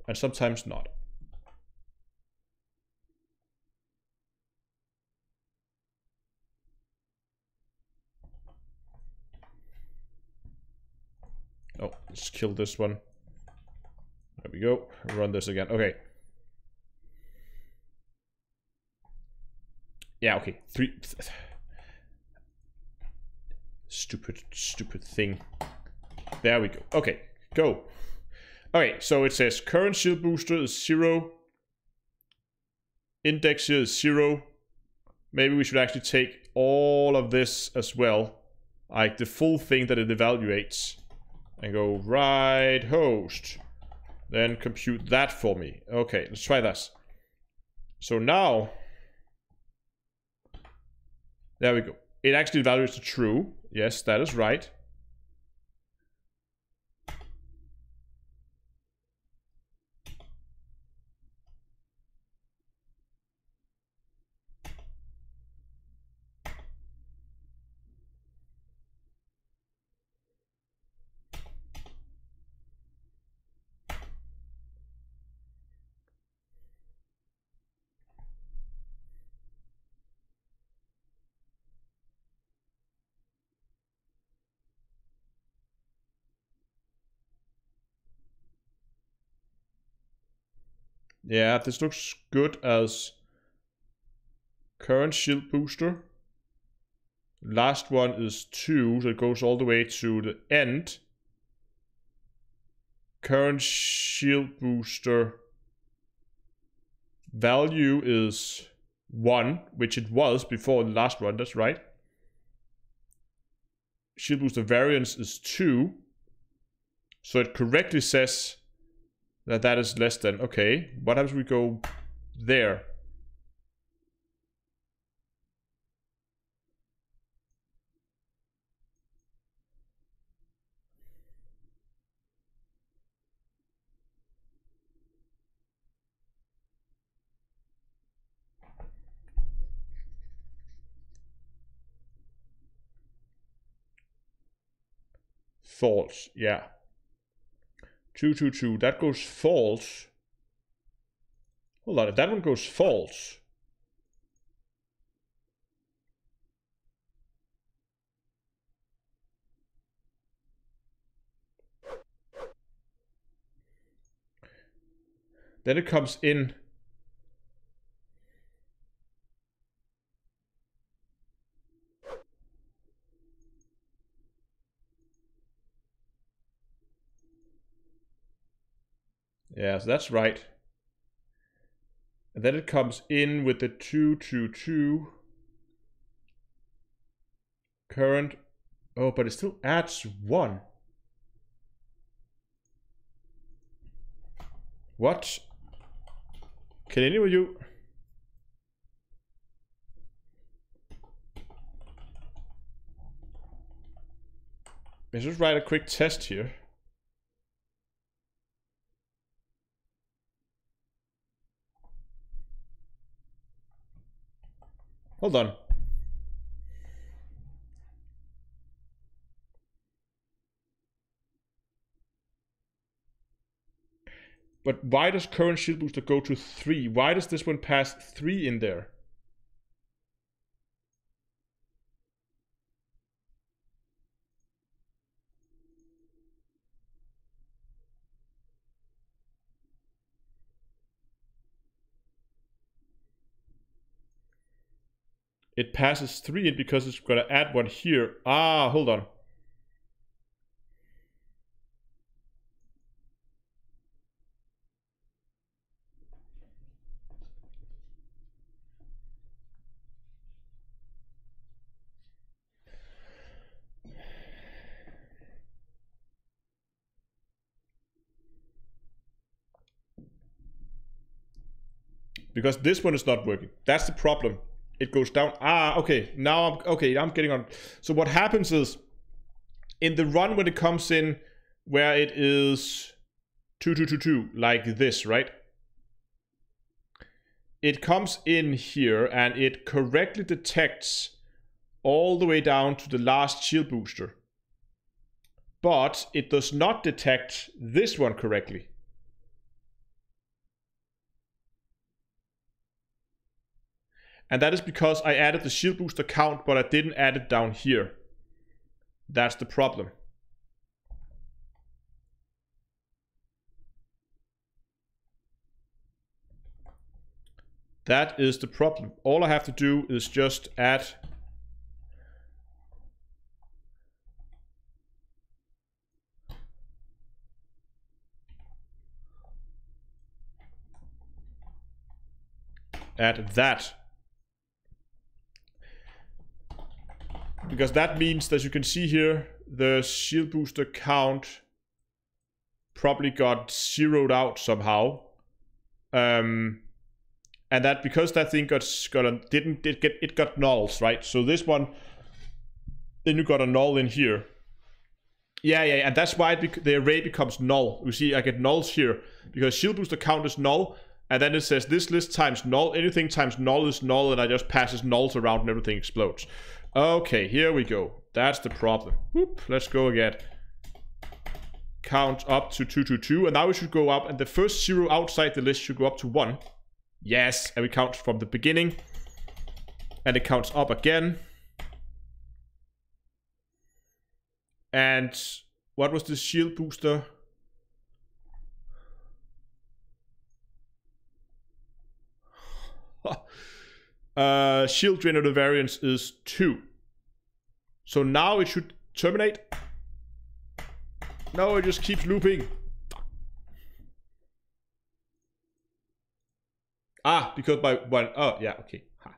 And sometimes not. Oh, let's kill this one. There we go. Run this again. Okay. Yeah, okay. Stupid thing. There we go. Okay, go. Okay, so it says current shield booster is 0. Index here is 0. Maybe we should actually take all of this as well. Like the full thing that it evaluates. And go right host. Then compute that for me. Okay, let's try this. So now, there we go. It actually evaluates the true. Yes, that is right. Yeah, this looks good as current shield booster. Last one is 2, so it goes all the way to the end. Current shield booster value is 1, which it was before the last one, that's right. Shield booster variance is 2. So it correctly says that that is less than. Okay, what happens if we go there? False, yeah. 222, that goes false. Hold on, if that one goes false. Then it comes in. Yeah, so that's right. And then it comes in with the 222 current. Oh, but it still adds 1. What? Can any of you? Let's just write a quick test here. Hold on. But why does current shield booster go to 3? Why does this one pass 3 in there? It passes 3 in because it's going to add 1 here. Ah, hold on. Because this one is not working. That's the problem. It goes down. Ah, okay. Now I'm getting on. So what happens is, in the run when it comes in, where it is 2222, like this, right? It comes in here and it correctly detects all the way down to the last shield booster. But it does not detect this one correctly. And that is because I added the shield booster count, but I didn't add it down here. That's the problem. That is the problem. All I have to do is just add that. Because that means that you can see here, the shield booster count probably got zeroed out somehow. And that because that thing got nulls, right? So this one, then you got a null in here. Yeah, and that's why the array becomes null. You see, I get nulls here because shield booster count is null, and then it says this list times null, anything times null is null, and I just passes nulls around and everything explodes. Okay, here we go. That's the problem. Whoop, let's go again. Count up to 222, and now we should go up, and the first 0 outside the list should go up to 1. Yes, and we count from the beginning, and it counts up again. And what was the shield booster? Shield generator variance is 2. So now it should terminate. No, it just keeps looping. Ah, because by 1. Oh, yeah, okay. Ha.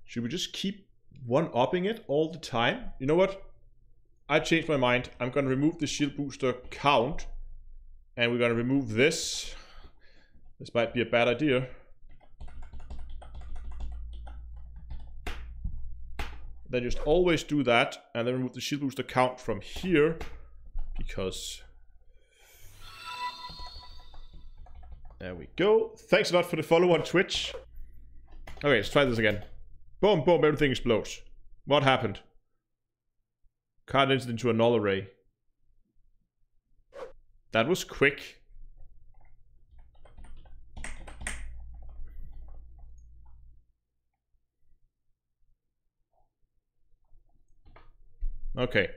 Should we just keep one-upping it all the time? You know what? I changed my mind. I'm going to remove the shield booster count. And we're going to remove this. This might be a bad idea. Then just always do that. And then remove the shield booster count from here. Because... there we go. Thanks a lot for the follow on Twitch. Okay, let's try this again. Boom, boom, everything explodes. What happened? Card entered into a null array. That was quick. Okay.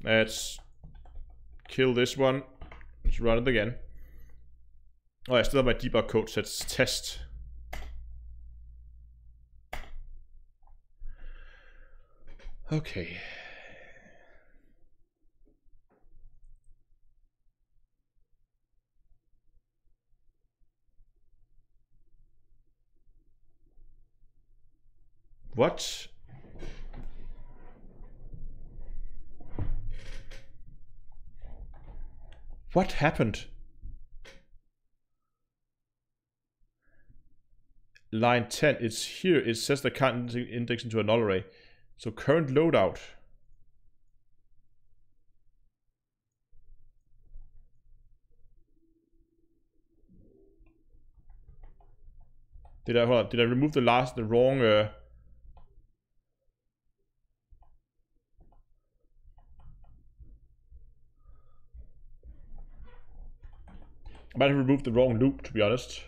Let's kill this one. Let's run it again. Oh, I still have my debug code set test. Okay. What? What happened? Line 10, it's here. It says the can't index into a null array. So current loadout. Did I hold on? Did I remove the wrong I might have removed the wrong loop, to be honest.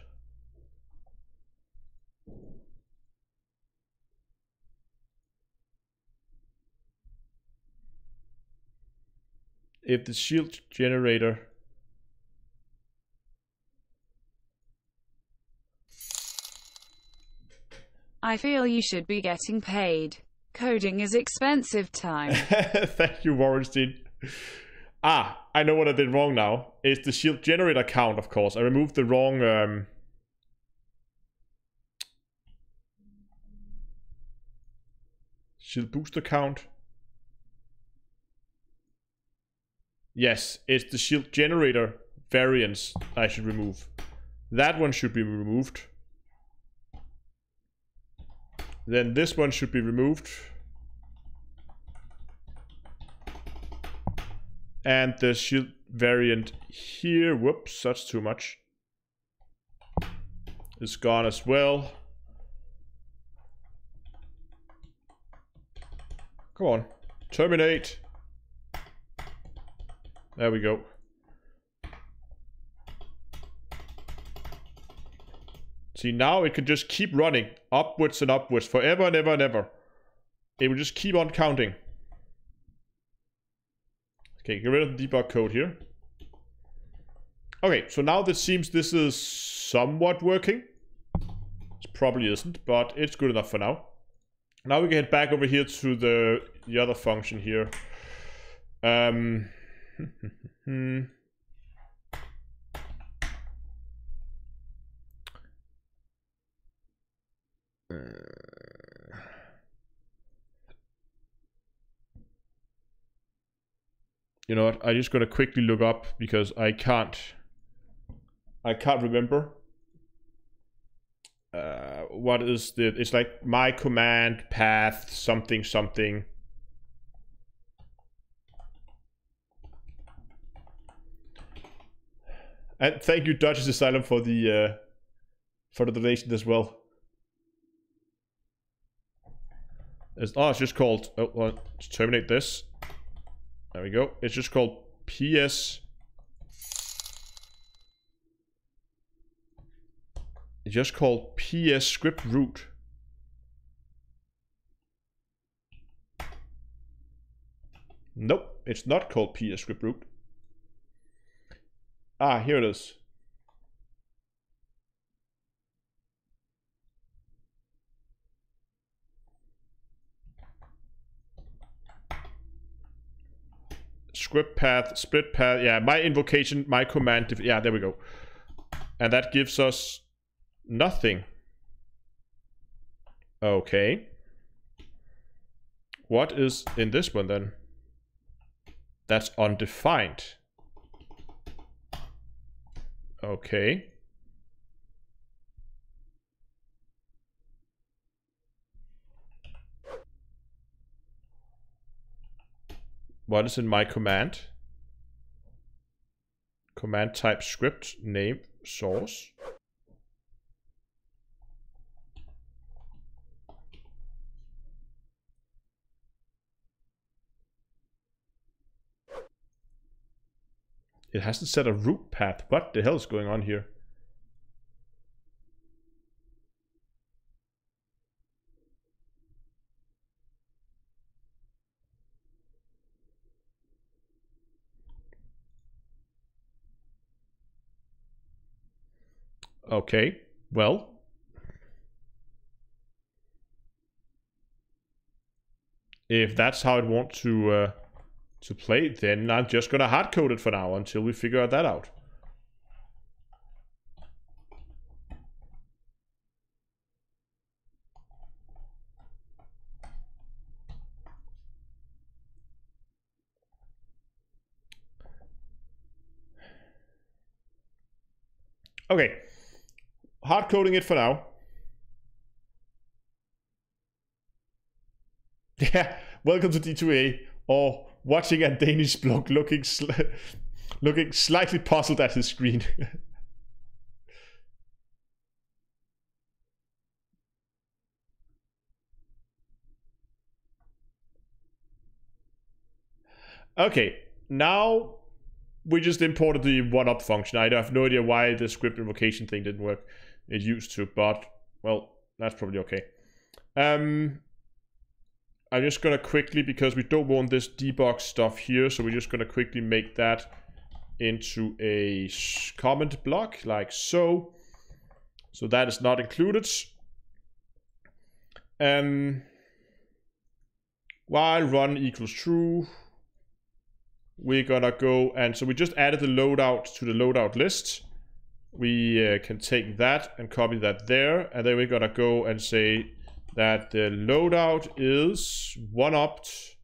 If the shield generator... I feel you should be getting paid. Coding is expensive time. Thank you, Warrenstein. Ah, I know what I did wrong now. It's the shield generator count, of course. I removed the wrong... shield booster count. Yes, it's the shield generator variance I should remove. That one should be removed. Then this one should be removed. And the shield variant here, whoops, that's too much, is gone as well. Come on, terminate. There we go. See, now it can just keep running upwards and upwards forever and ever and ever. It will just keep on counting. Okay, get rid of the debug code here. Okay, so now it seems this is somewhat working. It probably isn't, but it's good enough for now. Now we can head back over here to the other function here. You know what? I'm just gonna quickly look up because I can't remember. What is the? It's like my command path something something. And thank you, Dodges Asylum, for the donation as well. It's just called. Oh, well, let's terminate this. There we go. It's just called PS. It's just called PS script root. Nope, it's not called PS script root. Ah, here it is. Script path, split path, yeah, my invocation, my command, yeah, there we go. And that gives us nothing. Okay. What is in this one then? That's undefined. Okay. What is in my command? Command type script name source. It hasn't set a route path. What the hell is going on here? Okay, well. If that's how it wants to play, then I'm just gonna hardcode it for now until we figure that out. Okay, hardcoding it for now. Yeah, welcome to D2A, or watching a Danish blog looking slightly puzzled at his screen. Okay, now we just imported the one-up function. I have no idea why the script invocation thing didn't work. It used to, but, well, that's probably okay. I'm just gonna quickly, because we don't want this debug stuff here, so we're just gonna quickly make that into a comment block, like so. So that is not included. While run equals true, we're gonna go, and so we just added the loadout to the loadout list. We can take that and copy that there, and then we're gonna go and say that the loadout is one-upped.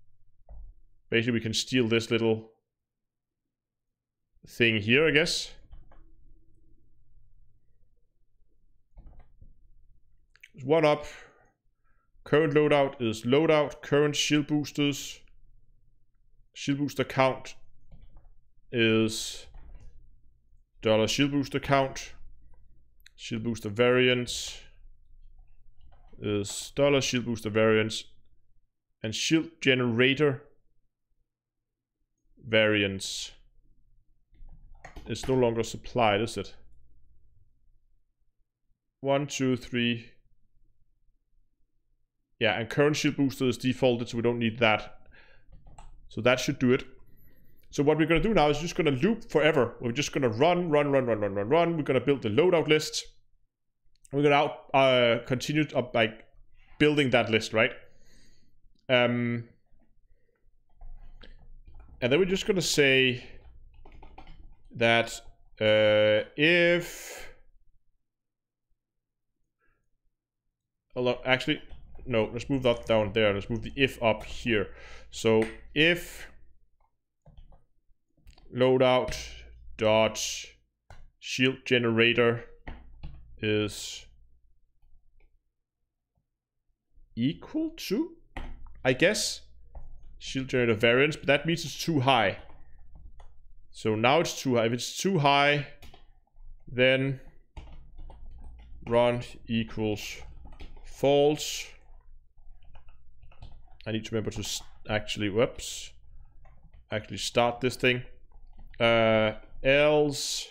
Basically, we can steal this little thing here, I guess. It's one up. Current loadout is loadout. Current shield boosters. Shield booster count is $shield booster count. Shield booster variance is $shield booster variance. And shield generator variance is no longer supplied, is it? 1, 2, 3. Yeah, and current shield booster is defaulted, so we don't need that. So that should do it. So what we're going to do now is just going to loop forever. We're just going to run. We're going to build the loadout list. We're going to continue up by building that list, right? And then we're just going to say that if... Actually, no, let's move that down there. Let's move the if up here. So if loadout dot shield generator is equal to, I guess, shield generator variance, but that means it's too high. So now it's too high. If it's too high, then run equals false. I need to remember to actually start this thing. Else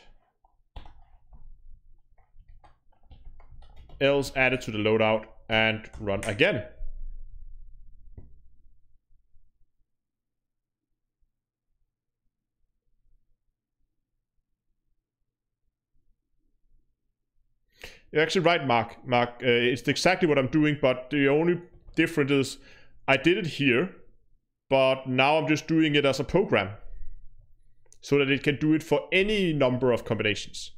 add it to the loadout and run again. You're actually right, Mark. It's exactly what I'm doing, but the only difference is I did it here, but now I'm just doing it as a program so that it can do it for any number of combinations.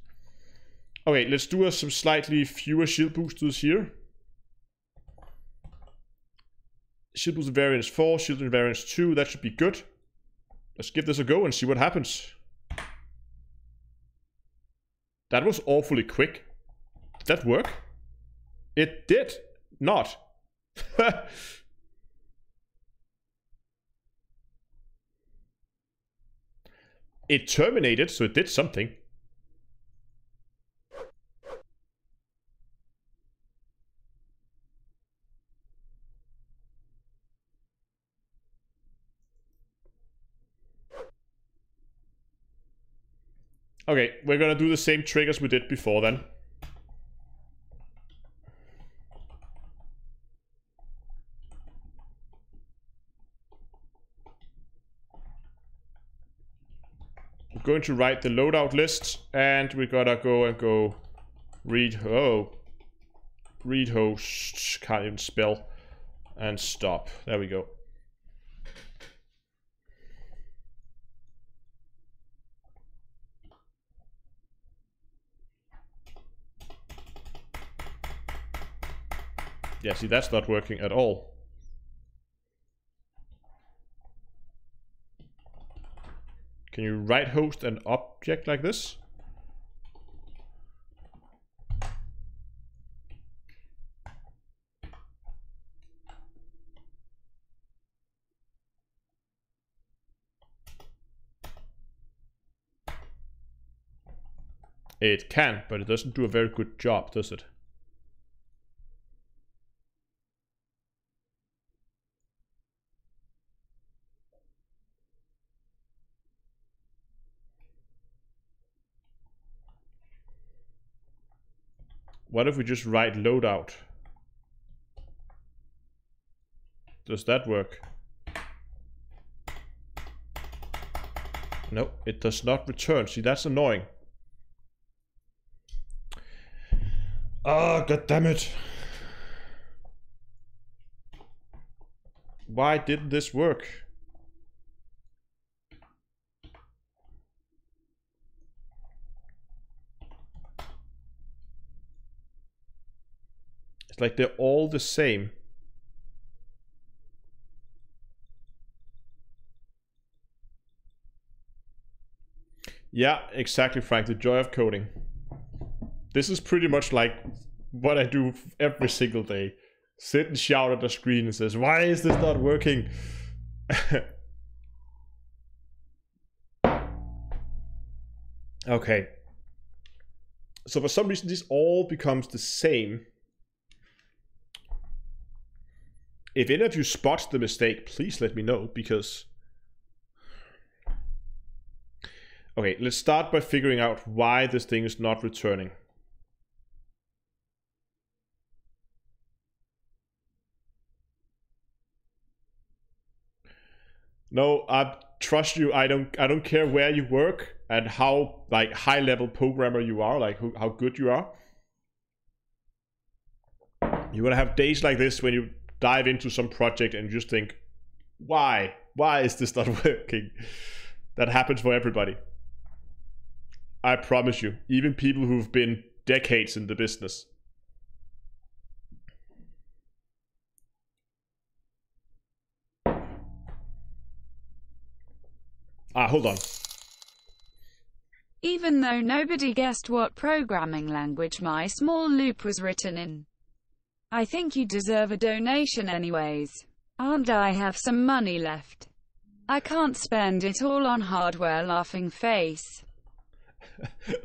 Okay, let's do some slightly fewer shield boosters here. Shield booster variance 4, shield variance 2, that should be good. Let's give this a go and see what happens. That was awfully quick. Did that work? It did not. It terminated, so it did something. Okay, we're gonna do the same trick as we did before then. We're going to write the loadout list, and we gotta go read host, can't even spell, and stop. There we go. Yeah, see, that's not working at all. Can you write host an object like this? It can, but it doesn't do a very good job, does it? What if we just write loadout? Does that work? No, it does not return. See, that's annoying. Oh, god damn it. Why didn't this work? It's like they're all the same. Yeah, exactly, Frank. The joy of coding. This is pretty much like what I do every single day. Sit and shout at the screen and says, why is this not working? Okay. So for some reason this all becomes the same. If any of you spots the mistake, please let me know, because... Okay, let's start by figuring out why this thing is not returning. No, I trust you. I don't care where you work and how like high level programmer you are, like how good you are. You're gonna have days like this when you dive into some project and just think, why? Why is this not working? That happens for everybody. I promise you, even people who've been decades in the business. Hold on. Even though nobody guessed what programming language my small loop was written in. I think you deserve a donation anyways. And I have some money left. I can't spend it all on hardware, laughing face.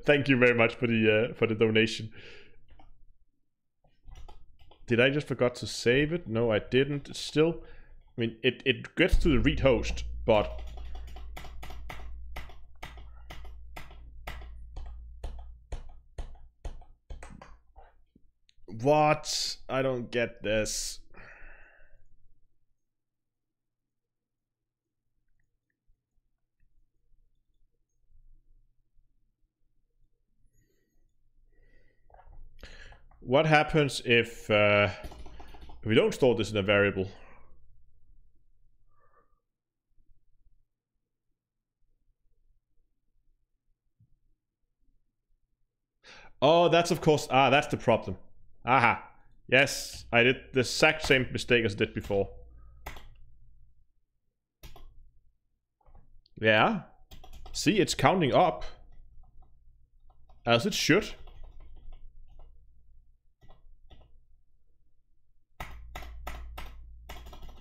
Thank you very much for the donation. Did I just forgot to save it? No, I didn't. It's still, I mean, it gets to the read host, but what? I don't get this. What happens if we don't store this in a variable? Oh, that's of course, that's the problem. Aha. Yes, I did the exact same mistake as I did before. Yeah. See, it's counting up. As it should.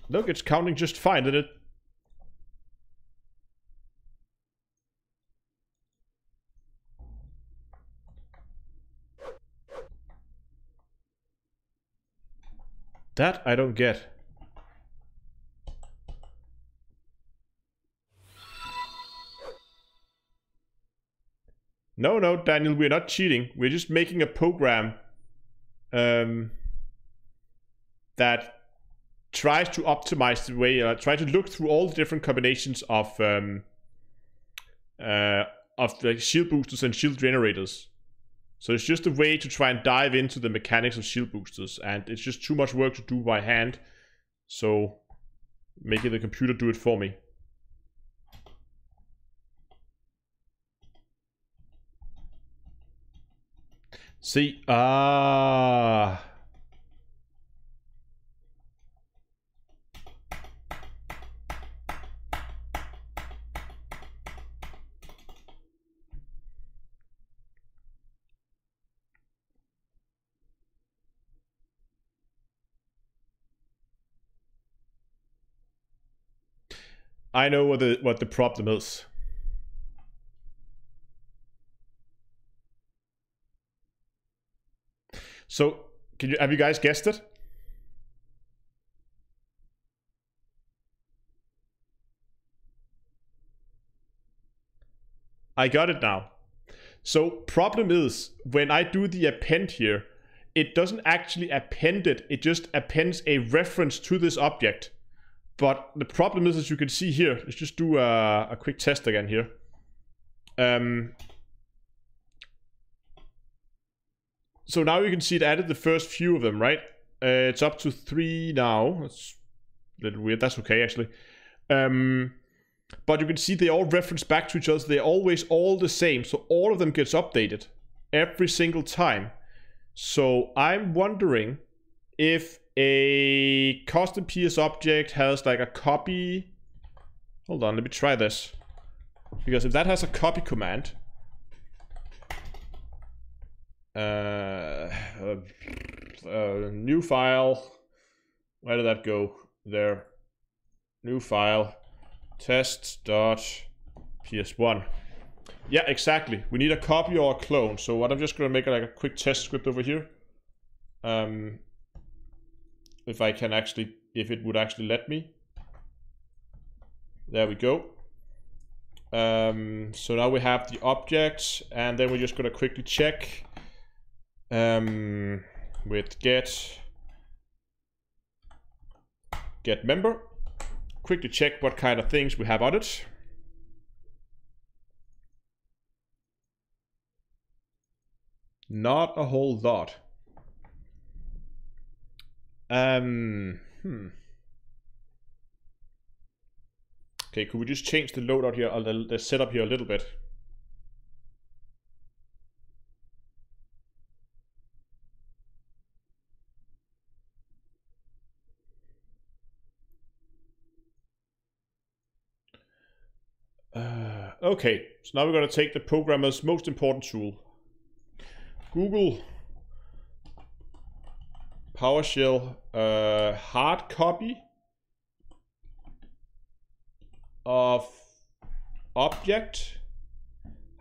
Look, it's counting just fine, did it? That I don't get. No, no, Daniel, we're not cheating. We're just making a program that tries to optimize the way, try to look through all the different combinations of like shield boosters and shield generators. So it's just a way to try and dive into the mechanics of shield boosters, and it's just too much work to do by hand. So making the computer do it for me. See, I know what the problem is. So, have you guys guessed it? I got it now. So, problem is, when I do the append here, it doesn't actually append it, it just appends a reference to this object. But the problem is, as you can see here, let's just do a quick test again here. So now you can see it added the first few of them, right? It's up to 3 now. That's a little weird. That's okay, actually. But you can see they all reference back to each other. They're always all the same. So all of them gets updated every single time. So I'm wondering if a custom PS object has like a copy. Hold on, let me try this. Because if that has a copy command, new file, where did that go? There, new file, test.ps1. Yeah, exactly. We need a copy or a clone. So what I'm just gonna make like a quick test script over here. If I can actually, if it would actually let me. There we go. So now we have the object, and then we're just gonna quickly check with get member. Quickly check what kind of things we have on it. Not a whole lot. Okay, could we just change the loadout here, or the setup here a little bit? Okay, so now we're going to take the programmer's most important tool. Google PowerShell hard copy of object.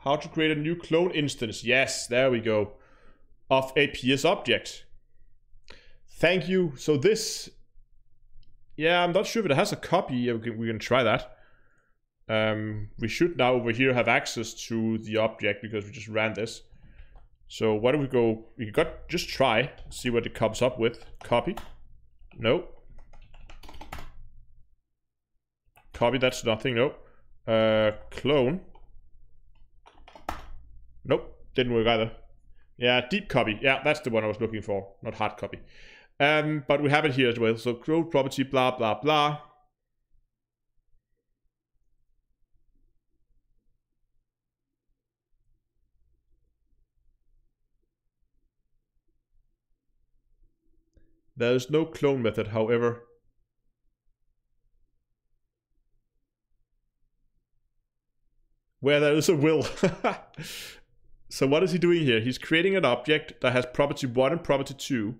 How to create a new clone instance. Yes, there we go. Of a PS object. Thank you. So this, yeah, I'm not sure if it has a copy. Yeah, we can try that. We should now over here have access to the object because we just ran this. So why don't we go, we got, just try, see what it comes up with. Copy. Nope. Copy, that's nothing, nope. Clone. Nope, didn't work either. Yeah, deep copy, yeah, that's the one I was looking for, not hard copy. But we have it here as well, so clone property, blah, blah, blah. There is no clone method, however. Where there is a will. So what is he doing here? He's creating an object that has property 1 and property 2.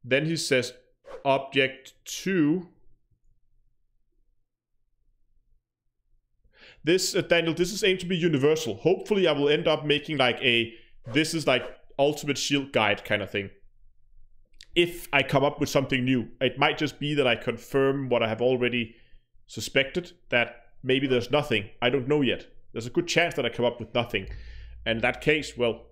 Then he says object 2. This, Daniel, this is aimed to be universal. Hopefully I will end up making like a, this is like ultimate shield guide kind of thing. If I come up with something new. It might just be that I confirm what I have already suspected, that maybe there's nothing. I don't know yet. There's a good chance that I come up with nothing. And in that case, well,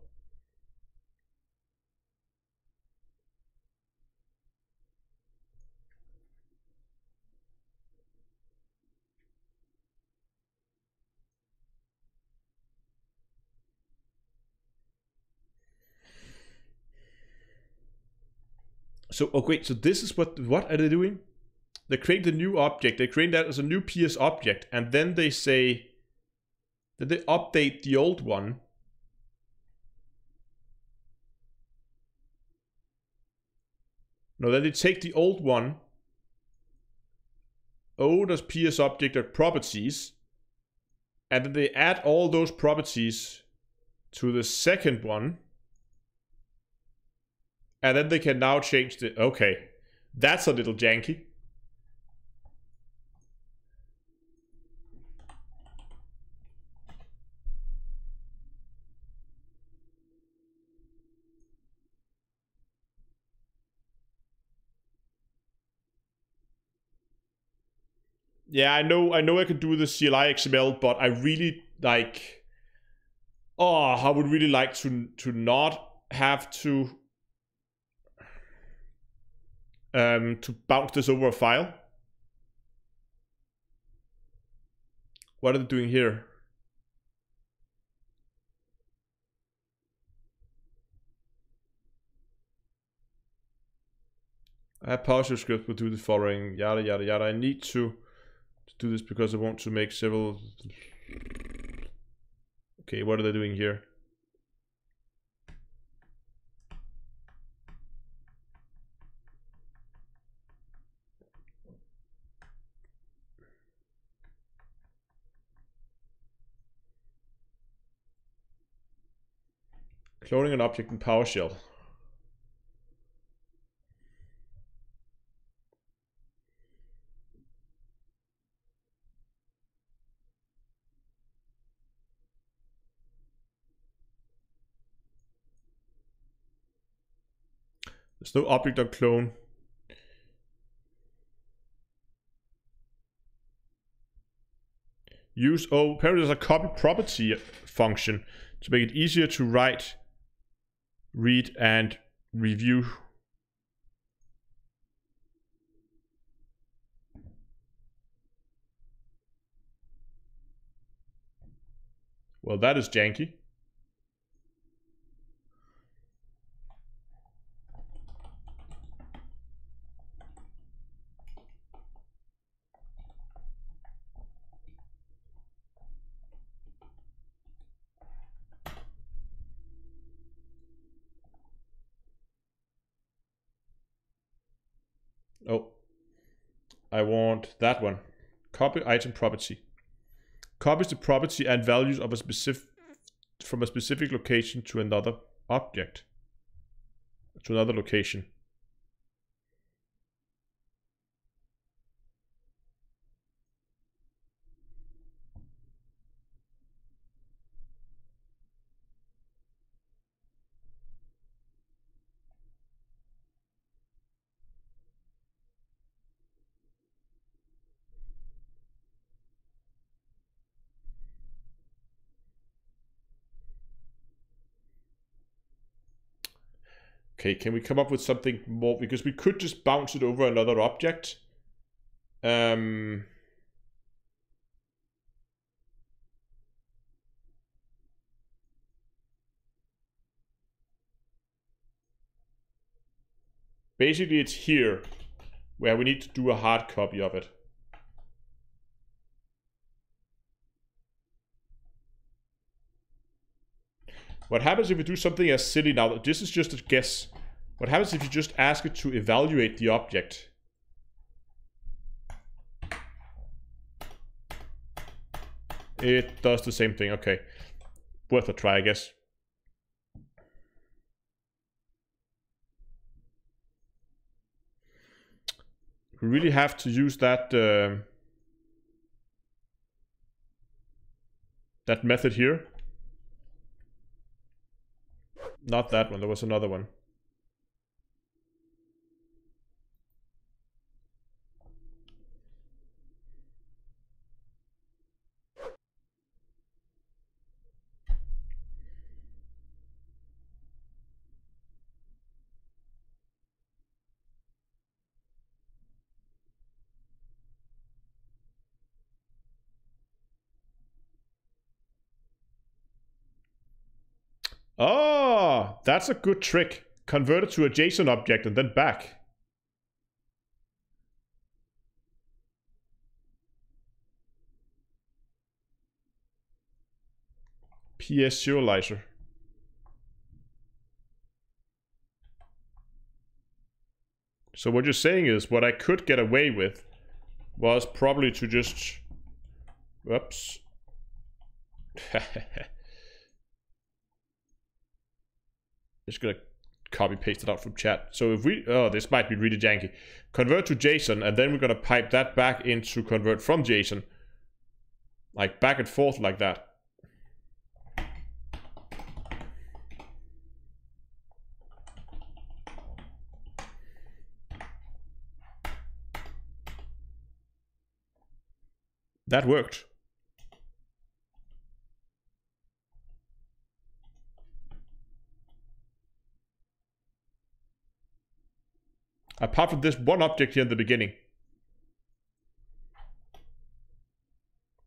so okay, so this is what are they doing? They create the new object, they create that as a new PS object, and then they say that they update the old one. No, then they take the old one, old as PS object of properties, and then they add all those properties to the second one. And then they can now change the... Okay, that's a little janky. Yeah, I know I can do the CLI XML, but I really like... Oh, I would really like to not have to bounce this over a file. What are they doing here? A PowerShell script will do the following, yada yada yada. I need to do this because I want to make several... Okay, what are they doing here? Cloning an object in PowerShell. There's no object.clone. Use, oh, apparently there's a copy property function to make it easier to write, read, and review. Well, that is janky. Oh, I want that one. Copy item property. Copies the property and values of a from a specific location to another object. To another location. Okay, can we come up with something more? Because we could just bounce it over another object. Basically, it's here where we need to do a hard copy of it. What happens if we do something as silly now? This is just a guess. What happens if you just ask it to evaluate the object? It does the same thing. Okay. Worth a try, I guess. We really have to use that that method here. Not that one, there was another one. Oh, that's a good trick. Convert it to a JSON object and then back. PS serializer. So what you're saying is, what I could get away with was probably to just... Whoops. Just gonna copy paste it out from chat. So if we... Oh, this might be really janky. Convert to JSON, and then we're gonna pipe that back into convert from JSON. Like back and forth like that. That worked. Apart from this one object here in the beginning.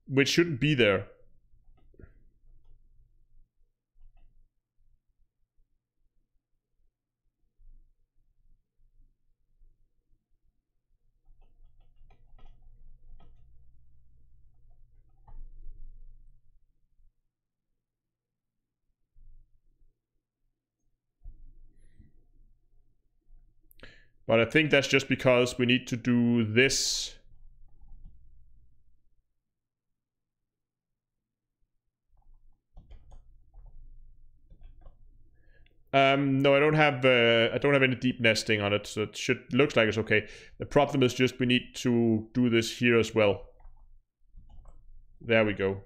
Which shouldn't be there. But I think that's just because we need to do this. No, I don't have any deep nesting on it, so it looks like it's okay. The problem is just we need to do this here as well. There we go.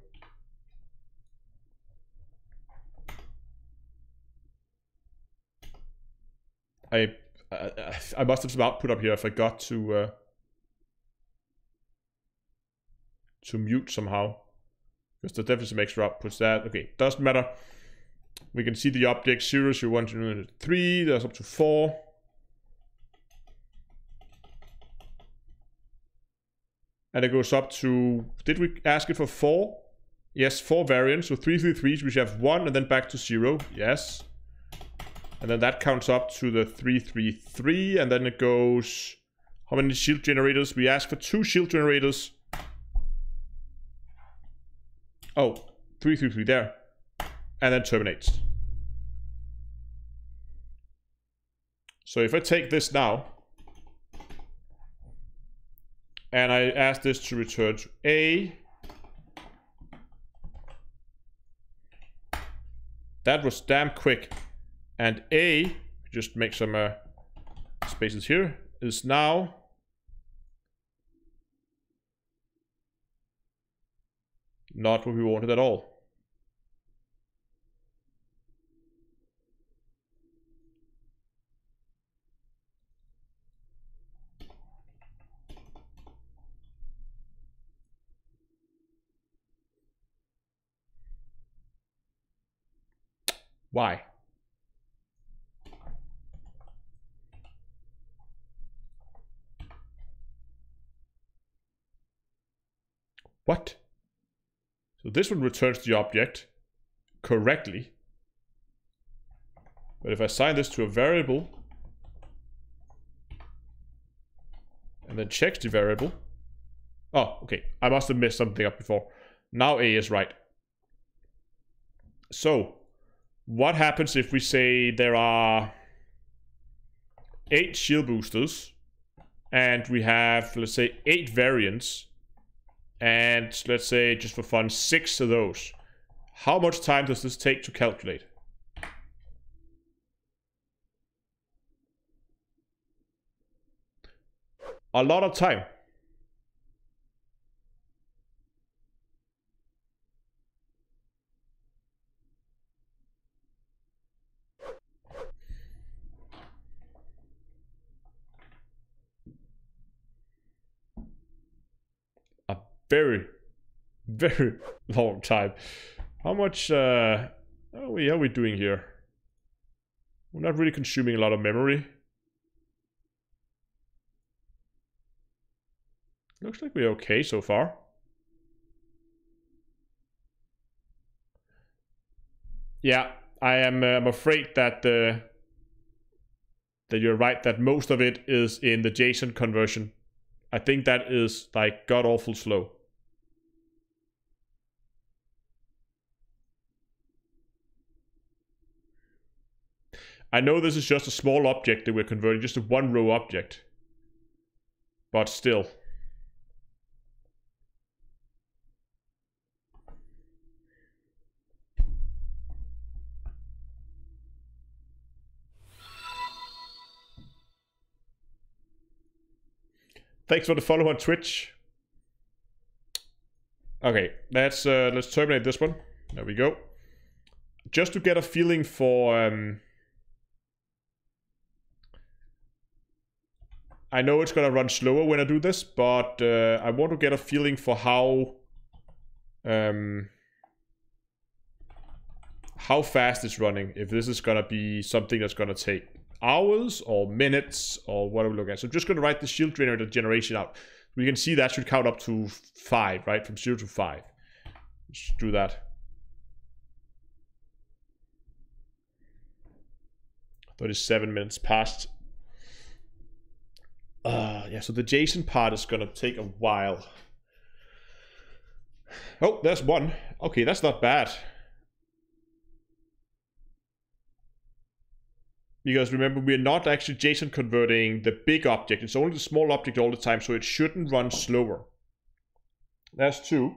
I must have some output up here. I forgot to mute somehow. Because there's definitely some extra outputs there. Okay, doesn't matter. We can see the object 0, 0, 1, 2, 3. There's up to 4. And it goes up to... Did we ask it for 4? Yes, 4 variants. So 3, 3, 3. So we should have 1 and then back to 0. Yes. And then that counts up to the 3, 3, 3. And then it goes... How many shield generators? We asked for 2 shield generators. Oh, 3, 3, 3 there. And then terminates. So if I take this now, and I ask this to return to A, that was damn quick. And A, just make some spaces here, is now not what we wanted at all. Why? What? So this one returns the object correctly. But if I assign this to a variable and then checks the variable. Oh, okay. I must have messed something up before. Now A is right. So what happens if we say there are 8 shield boosters and we have, let's say, 8 variants, and let's say, just for fun, 6 of those? How much time does this take to calculate? A lot of time. Very, very long time. How much are we doing here? We're not really consuming a lot of memory. Looks like we're okay so far. Yeah, I'm afraid that that you're right, that most of it is in the JSON conversion. I think that is like god awful slow. I know this is just a small object that we're converting, just a one row object, but still. Thanks for the follow on Twitch. Okay, let's terminate this one. There we go. Just to get a feeling for I know it's gonna run slower when I do this, but I want to get a feeling for how fast it's running. If this is gonna be something that's gonna take hours or minutes or what are we looking at. So I'm just gonna write the shield generator generation out. We can see that should count up to 5, right? From 0 to 5. Let's do that. 37 minutes past. Yeah, so the JSON part is gonna take a while. Oh, there's one. Okay, that's not bad. Because remember, we're not actually JSON converting the big object. It's only the small object all the time, so it shouldn't run slower. That's 2.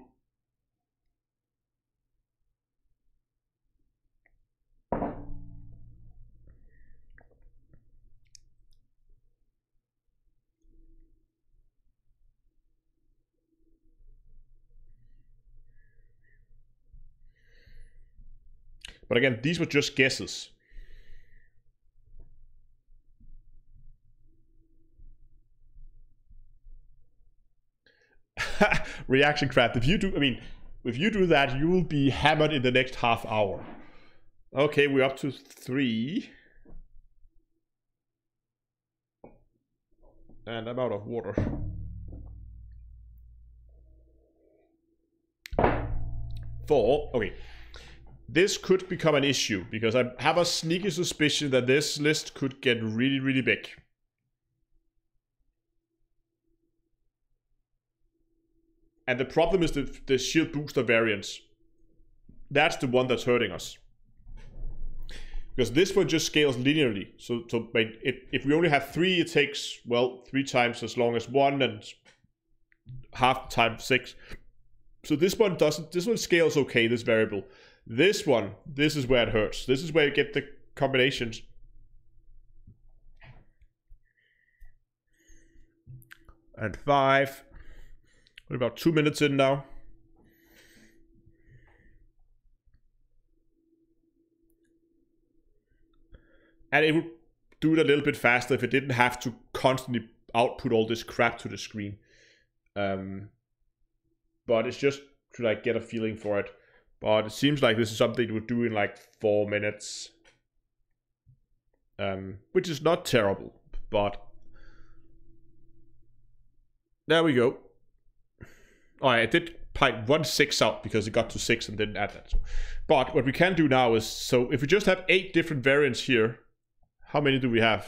But again, these were just guesses. ReactionCraft. If you do that, you will be hammered in the next half hour. Okay, we're up to 3. And I'm out of water. 4. Okay. This could become an issue, because I have a sneaky suspicion that this list could get really, really big. And the problem is the shield booster variance. That's the one that's hurting us. Because this one just scales linearly. So if we only have 3, it takes, well, 3 times as long as 1 and half the time 6. So this one doesn't, this one scales okay, this variable. This one, this is where it hurts. This is where you get the combinations. And 5. We're about 2 minutes in now. And it would do it a little bit faster if it didn't have to constantly output all this crap to the screen. But it's just to like get a feeling for it. But it seems like this is something it would do in like 4 minutes. Which is not terrible, but there we go. Oh, I did pipe 1 6 out because it got to 6 and didn't add that. But what we can do now is, so if we just have 8 different variants here, how many do we have?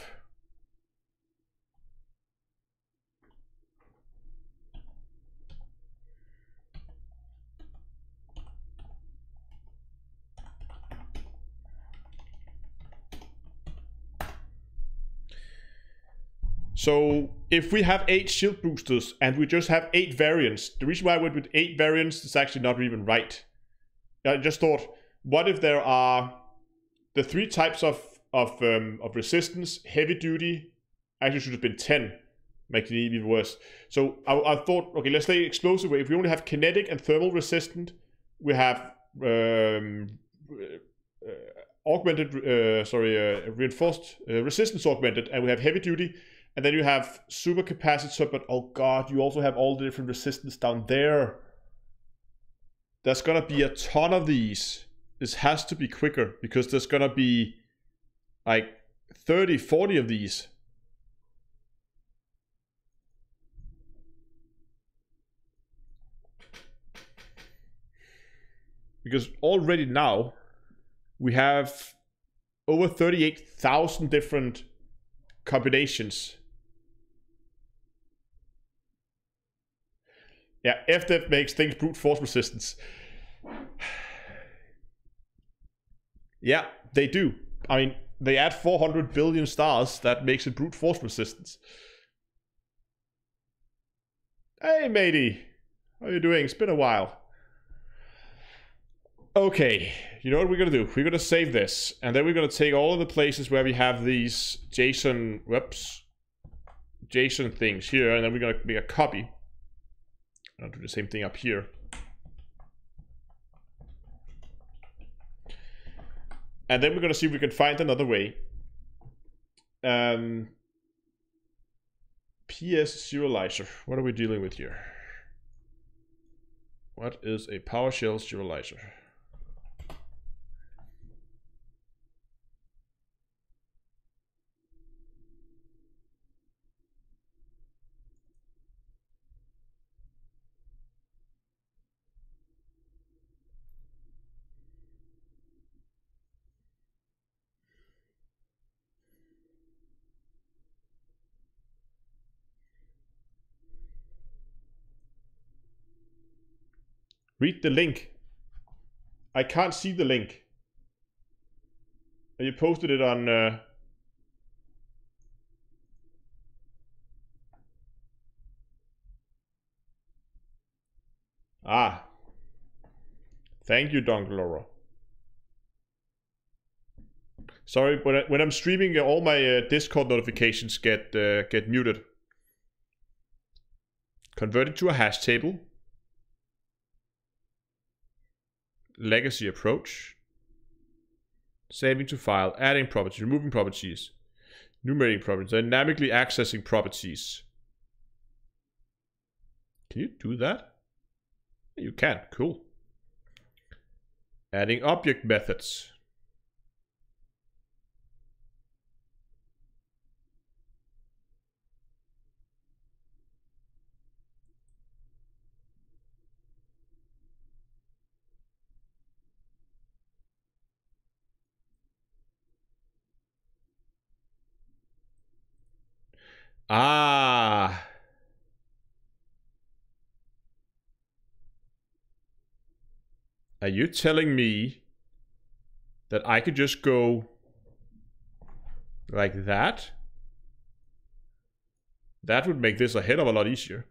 So if we have 8 shield boosters and we just have 8 variants, the reason why I went with 8 variants is actually not even right. I just thought, what if there are the 3 types of resistance, heavy duty, actually should have been 10, making it even worse. So I thought, okay, let's say explosive. If we only have kinetic and thermal resistant, we have reinforced resistance augmented, and we have heavy duty. And then you have super capacitor, but oh god, you also have all the different resistance down there. There's gonna be a ton of these. This has to be quicker, because there's gonna be like 30, 40 of these. Because already now, we have over 38,000 different combinations. Yeah, FDev makes things brute force resistance. Yeah, they do. I mean, they add 400 billion stars, that makes it brute force resistance. Hey, matey. How are you doing? It's been a while. Okay, you know what we're gonna do? We're gonna save this, and then we're gonna take all of the places where we have these JSON things here, and then we're gonna make a copy. I'll do the same thing up here. And then we're gonna see if we can find another way. PS serializer. What are we dealing with here? What is a PowerShell serializer? Read the link. I can't see the link. You posted it on... Ah. Thank you, Dongloro. Sorry, when I'm streaming, all my Discord notifications get muted. Convert it to a hash table. Legacy approach. Saving to file. Adding properties. Removing properties. Enumerating properties. Dynamically accessing properties. Can you do that? You can. Cool. Adding object methods. Ah. Are you telling me that I could just go like that? That would make this a hell of a lot easier.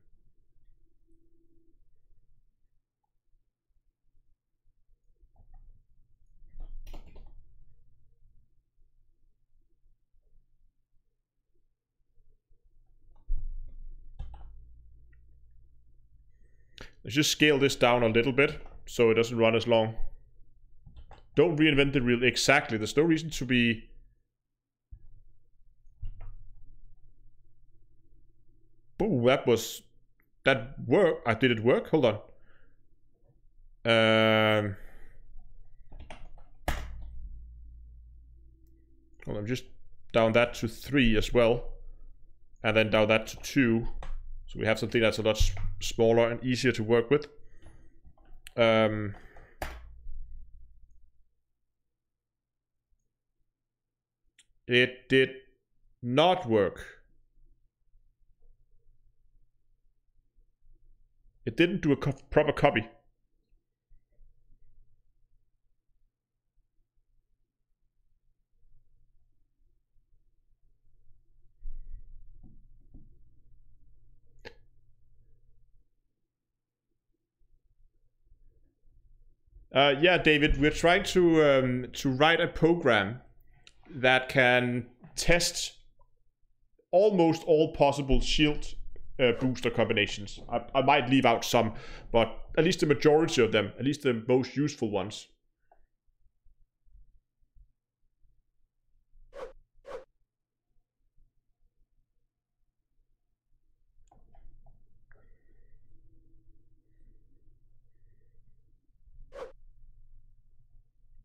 Let's just scale this down a little bit so it doesn't run as long. Don't reinvent the wheel. Exactly. There's no reason to be... Oh, that was... That worked. Did it work? Hold on. Hold on, just down that to 3 as well. And then down that to 2. So we have something that's a lot smaller and easier to work with. It did not work. It didn't do a proper copy. Yeah, David, we're trying to write a program that can test almost all possible shield booster combinations. I might leave out some, but at least the majority of them, at least the most useful ones.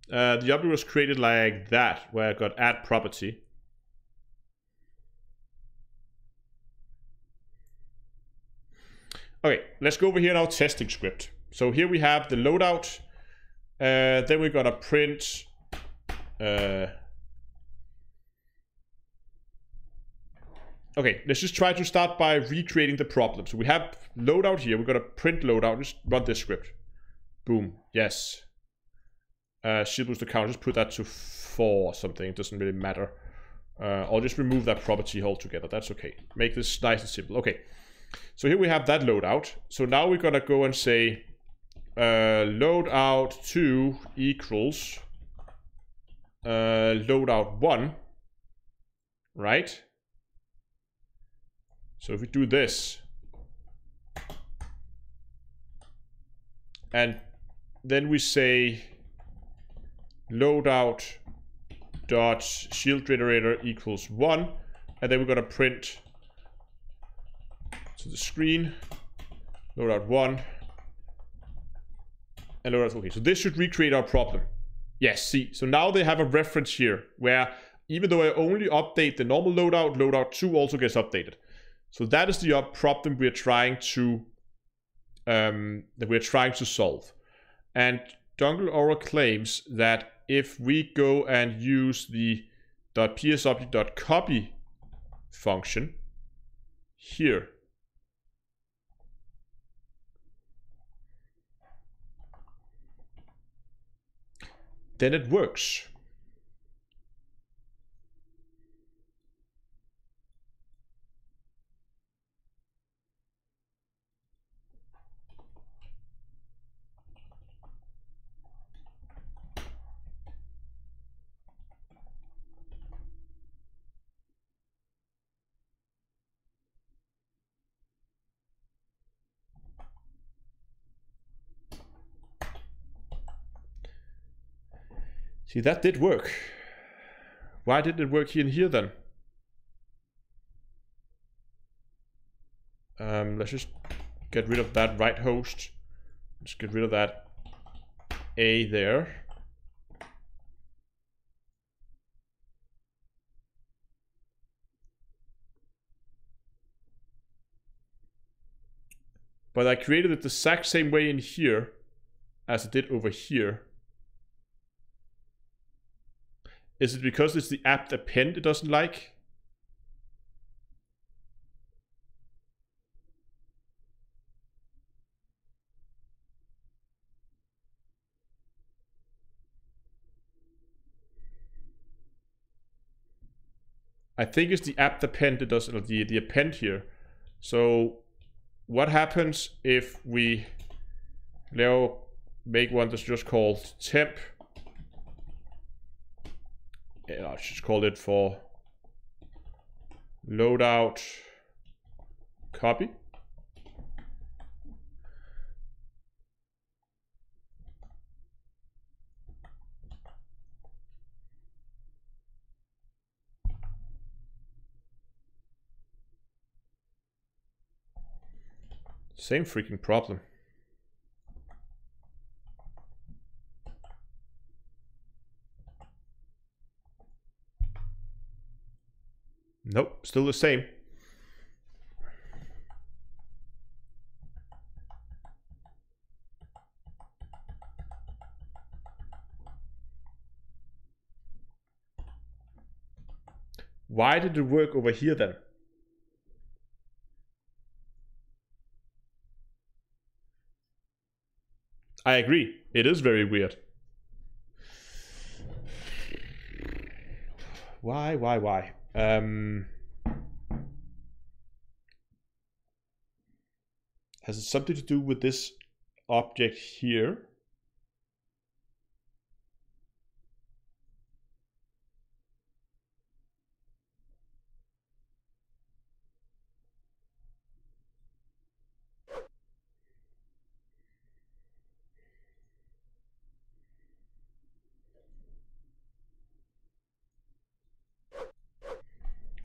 The object was created like that, where I got add property. Okay, let's go over here in our testing script. So here we have the loadout. Then we're gonna print Okay, let's just try to start by recreating the problem. So we have loadout here. We're gonna print loadout. Just run this script. Boom. Yes. Shield booster count. Just put that to 4 or something. It doesn't really matter. I'll just remove that property altogether. That's okay. Make this nice and simple. Okay. So here we have that loadout. So now we're gonna go and say loadout 2 equals loadout 1. Right? So if we do this, and then we say loadout dot shield generator equals 1, and then we're gonna print to the screen loadout 1 and loadout. Okay, so this should recreate our problem. Yes, see, so now they have a reference here where even though I only update the normal loadout, loadout 2 also gets updated. So that is the problem we're trying to solve. And Dongle Aura claims that if we go and use the .psobject.copy function here, then it works. See, that did work. Why didn't it work in here then? Let's just get rid of that right host. Let's get rid of that A there. But I created it the exact same way in here as I did over here. Is it because it's the apt append it doesn't like? I think it's the apt append it doesn't, the append here. So what happens if we now make one that's just called temp? I'll just call it for loadout copy. Same freaking problem. Nope, still the same. Why did it work over here then? I agree, it is very weird. Why? Has it something to do with this object here?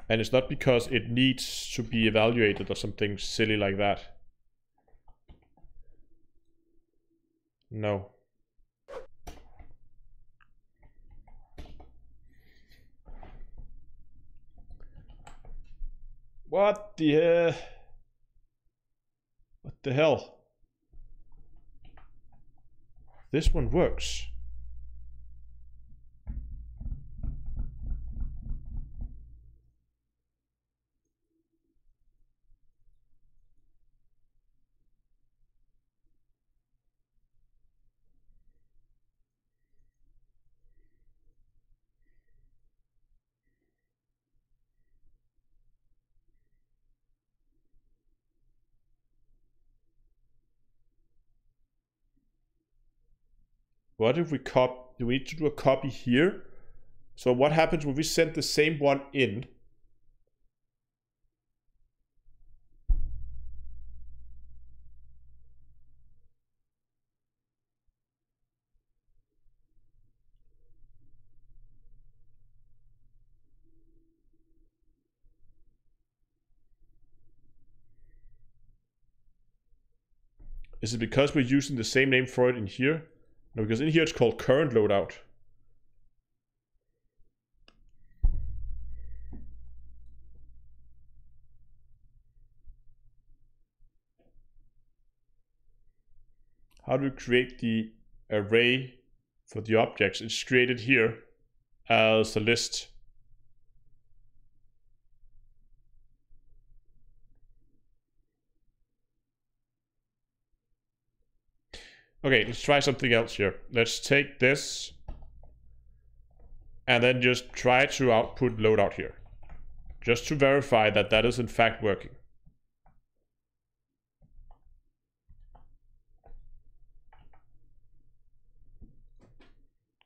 And it's not because it needs to be evaluated or something silly like that. No. What the hell? This one works. What if we do we need to do a copy here? So what happens when we send the same one in? Is it because we're using the same name for it in here? No, because in here it's called current loadout. How do we create the array for the objects? It's created here as a list. Okay, let's try something else here. Let's take this and then just try to output loadout here. Just to verify that that is in fact working.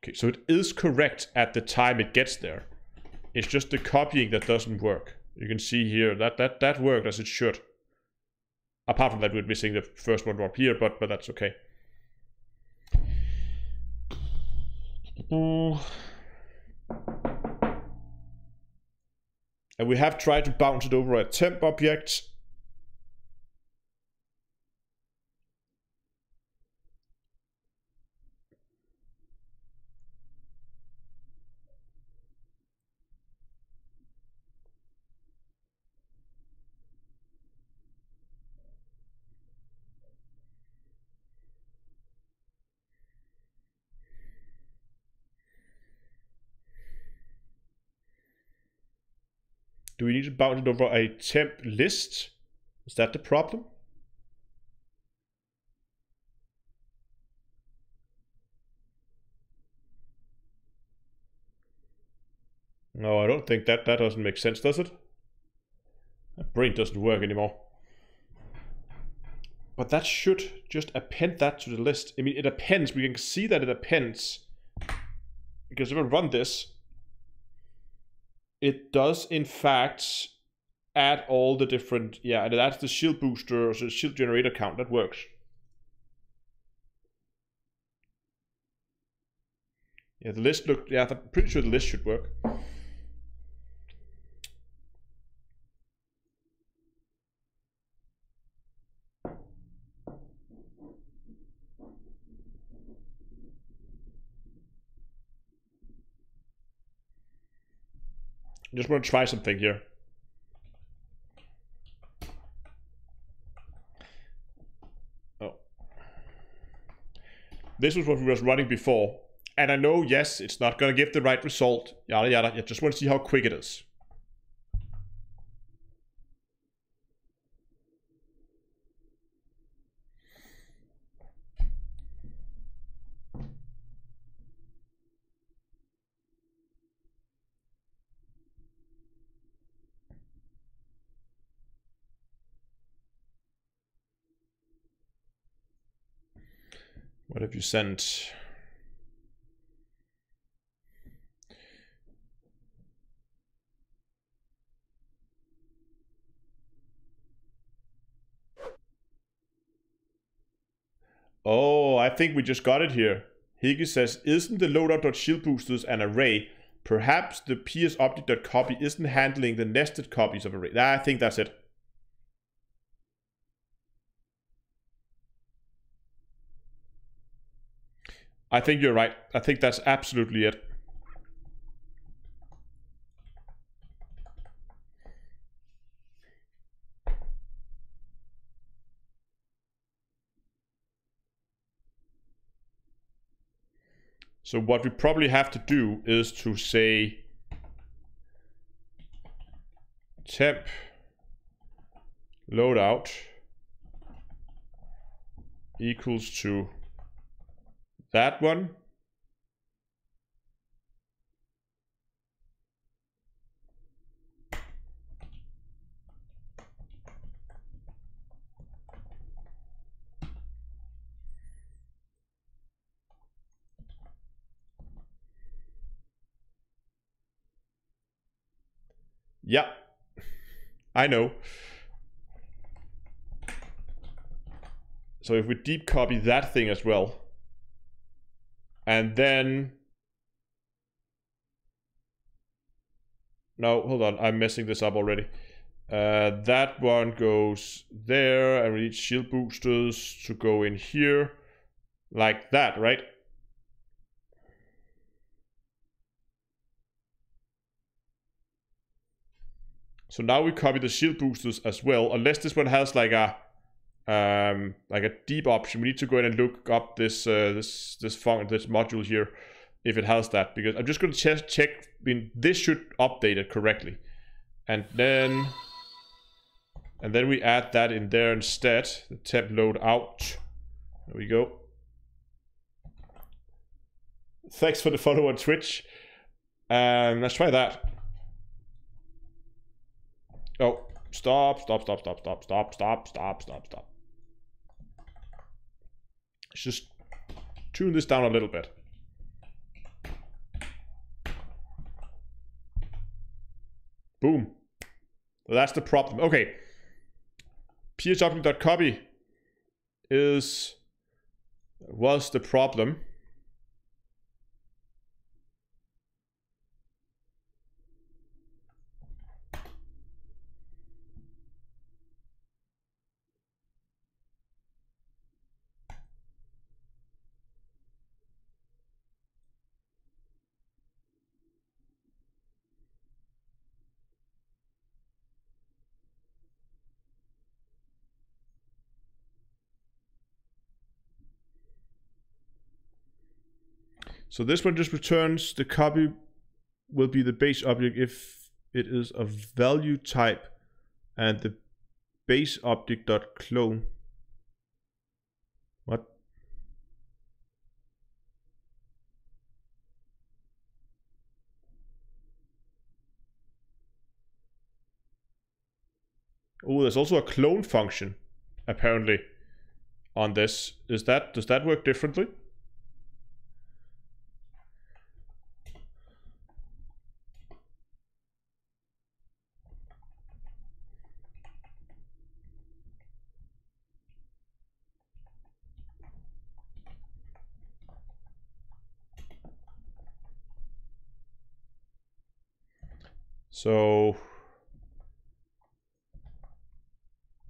Okay, so it is correct at the time it gets there. It's just the copying that doesn't work. You can see here that worked as it should. Apart from that, we're missing the first one up here, but that's okay. And we have tried to bounce it over a temp object. Do we need to bounce it over a temp list? Is that the problem? No, I don't think that doesn't make sense, does it? That brain doesn't work anymore. But that should just append that to the list. I mean, it appends. We can see that it appends. Because if I run this, it does in fact add all the different, yeah, and that's the shield booster, so the shield generator count, that works. Yeah, the list looked, yeah, I'm pretty sure the list should work. I just want to try something here. Oh. This was what we was running before. And I know, yes, it's not going to give the right result. Yada yada. I just want to see how quick it is. What have you sent? Oh, I think we just got it here. Higgy says, isn't the loadout.shieldboosters an array? Perhaps the psobject.copy isn't handling the nested copies of array. I think that's it. I think you're right. I think that's absolutely it. So what we probably have to do is to say temp loadout equals to that one. Yeah, I know. So if we deep copy that thing as well, and then... No, hold on, I'm messing this up already. That one goes there, and we need shield boosters to go in here, like that, right? So now we copy the shield boosters as well, unless this one has like a deep option. We need to go in and look up this this module here, if it has that, because I'm just going to check. I mean, this should update it correctly, and then we add that in there instead. The temp load out. There we go. Thanks for the follow on Twitch. Let's try that. Oh, stop. Let's just tune this down a little bit. Boom. So that's the problem. Okay. phobject.copy was the problem. So this one just returns the copy will be the base object if it is of value type, and the base object dot clone. What? Oh, there's also a clone function apparently on this. Does that work differently? So,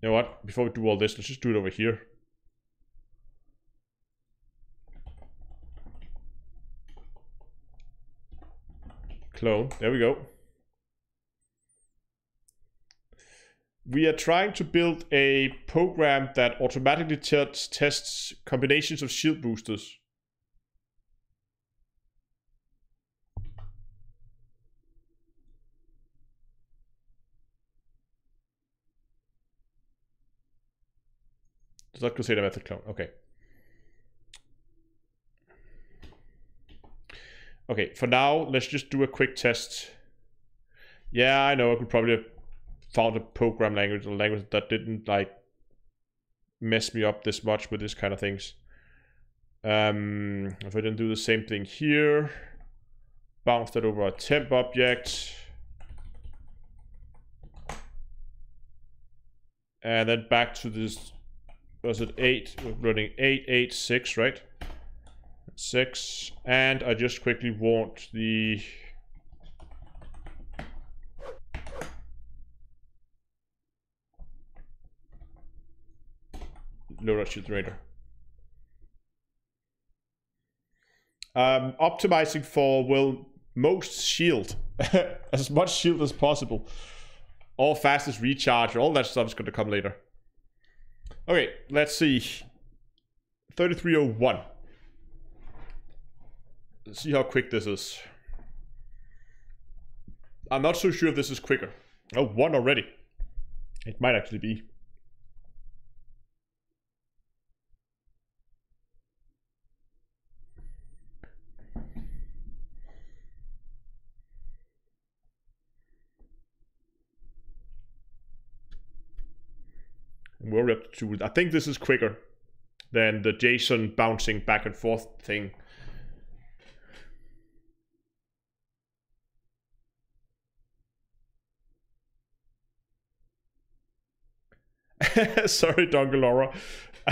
you know what? Before we do all this, let's just do it over here. Clone. There we go. We are trying to build a program that automatically tests combinations of shield boosters. Does not consider method clone. Okay. Okay, for now, let's just do a quick test. Yeah, I know I could probably have found a program language, a language that didn't like mess me up this much with this kind of things. If I didn't do the same thing here, bounce that over a temp object, and then back to this. Was it 8? We're running 886, right? 6, and I just quickly want the load shield generator. Optimizing for, well, most shield, as much shield as possible, all fastest recharge, all that stuff is going to come later. Okay, let's see. 3301. Let's see how quick this is. I'm not so sure if this is quicker. Oh, 1 already. It might actually be. We're up to, I think this is quicker than the JSON bouncing back and forth thing. Sorry, Dongalora,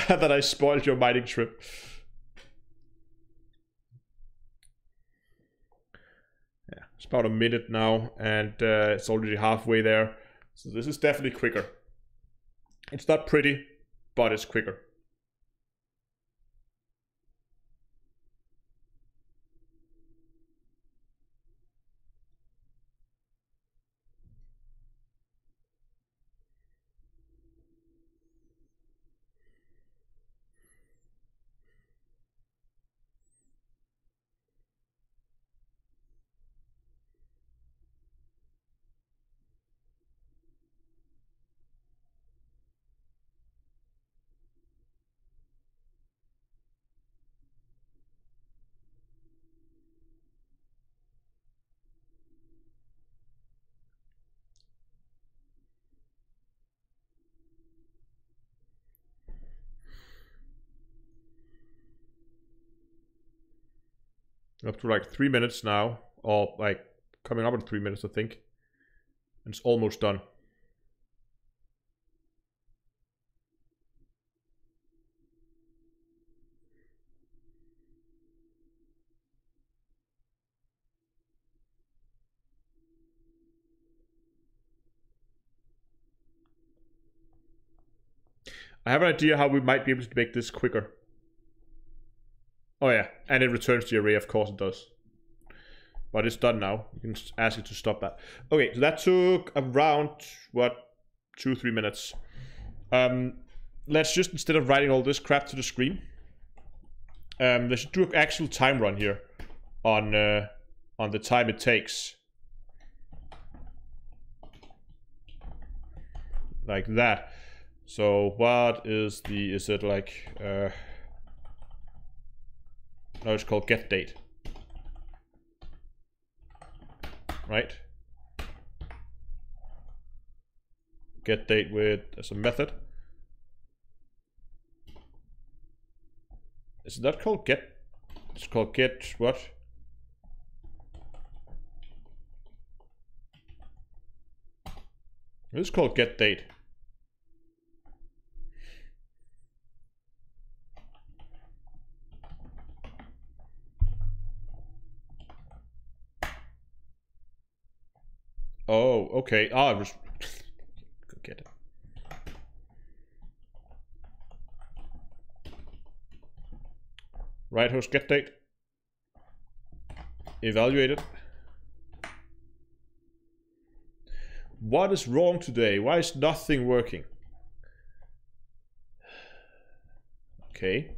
that I spoiled your mining trip. Yeah, it's about a minute now, and it's already halfway there. So this is definitely quicker. It's not pretty, but it's quicker. Up to like 3 minutes now, or like coming up in 3 minutes, I think. And it's almost done. I have an idea how we might be able to make this quicker. Oh yeah, and it returns the array, of course it does. But it's done now. You can ask it to stop that. Okay, so that took around, what, 2-3 minutes. Let's just, instead of writing all this crap to the screen, let's do an actual time run here on the time it takes. Like that. So what is the, is it like, no, it's called get date. Right? Get date with, as a method. Is that called get? It's called get what? It's called get date. Oh, okay. Ah, I was get it. Right host get date. Evaluate it. What is wrong today? Why is nothing working? Okay.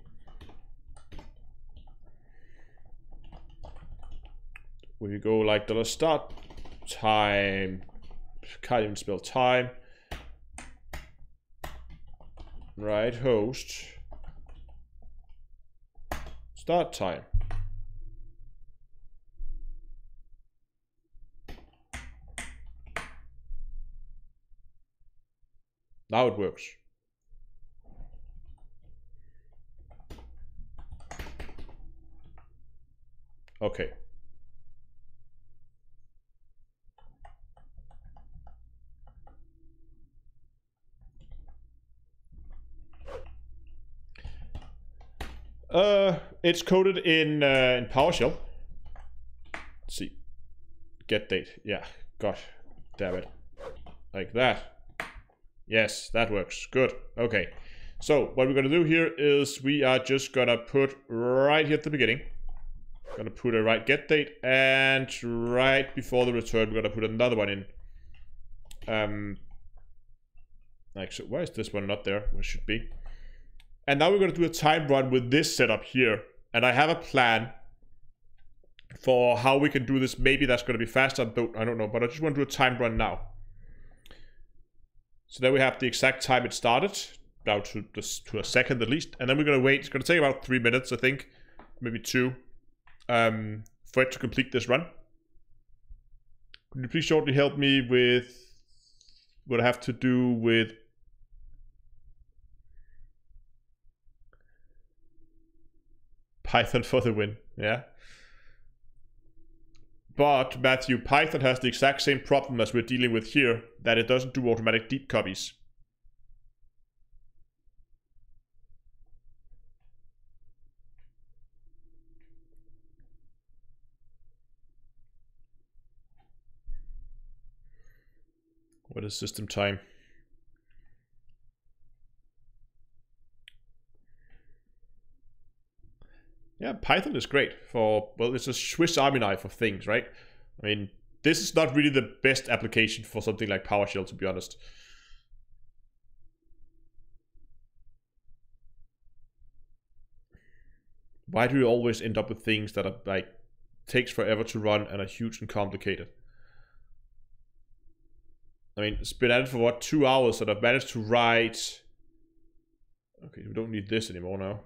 We go like $start time. Can't even spell time. Right host. Start time. Now it works. Okay. It's coded in PowerShell. Let's see. Get date. Yeah. God damn it. Like that. Yes, that works. Good. Okay. So what we're gonna do here is we are just gonna put right here at the beginning. Gonna put a right get date, and right before the return we're gonna put another one in. Like so. Why is this one not there? Where it should be? And now we're going to do a time run with this setup here. And I have a plan for how we can do this. Maybe that's going to be faster. I don't know. But I just want to do a time run now. So then we have the exact time it started. Down to a second at least. And then we're going to wait. It's going to take about 3 minutes, I think. Maybe 2. For it to complete this run. Could you please shortly help me with what I have to do with... Python for the win, yeah. But, Matthew, Python has the exact same problem as we're dealing with here, that it doesn't do automatic deep copies. What is system time? Yeah, Python is great for, well, it's a Swiss Army knife of things, right? I mean, this is not really the best application for something like PowerShell, to be honest. Why do you always end up with things that are like, takes forever to run and are huge and complicated? I mean, it's been at it for what, 2 hours, and I've managed to write... Okay, we don't need this anymore now.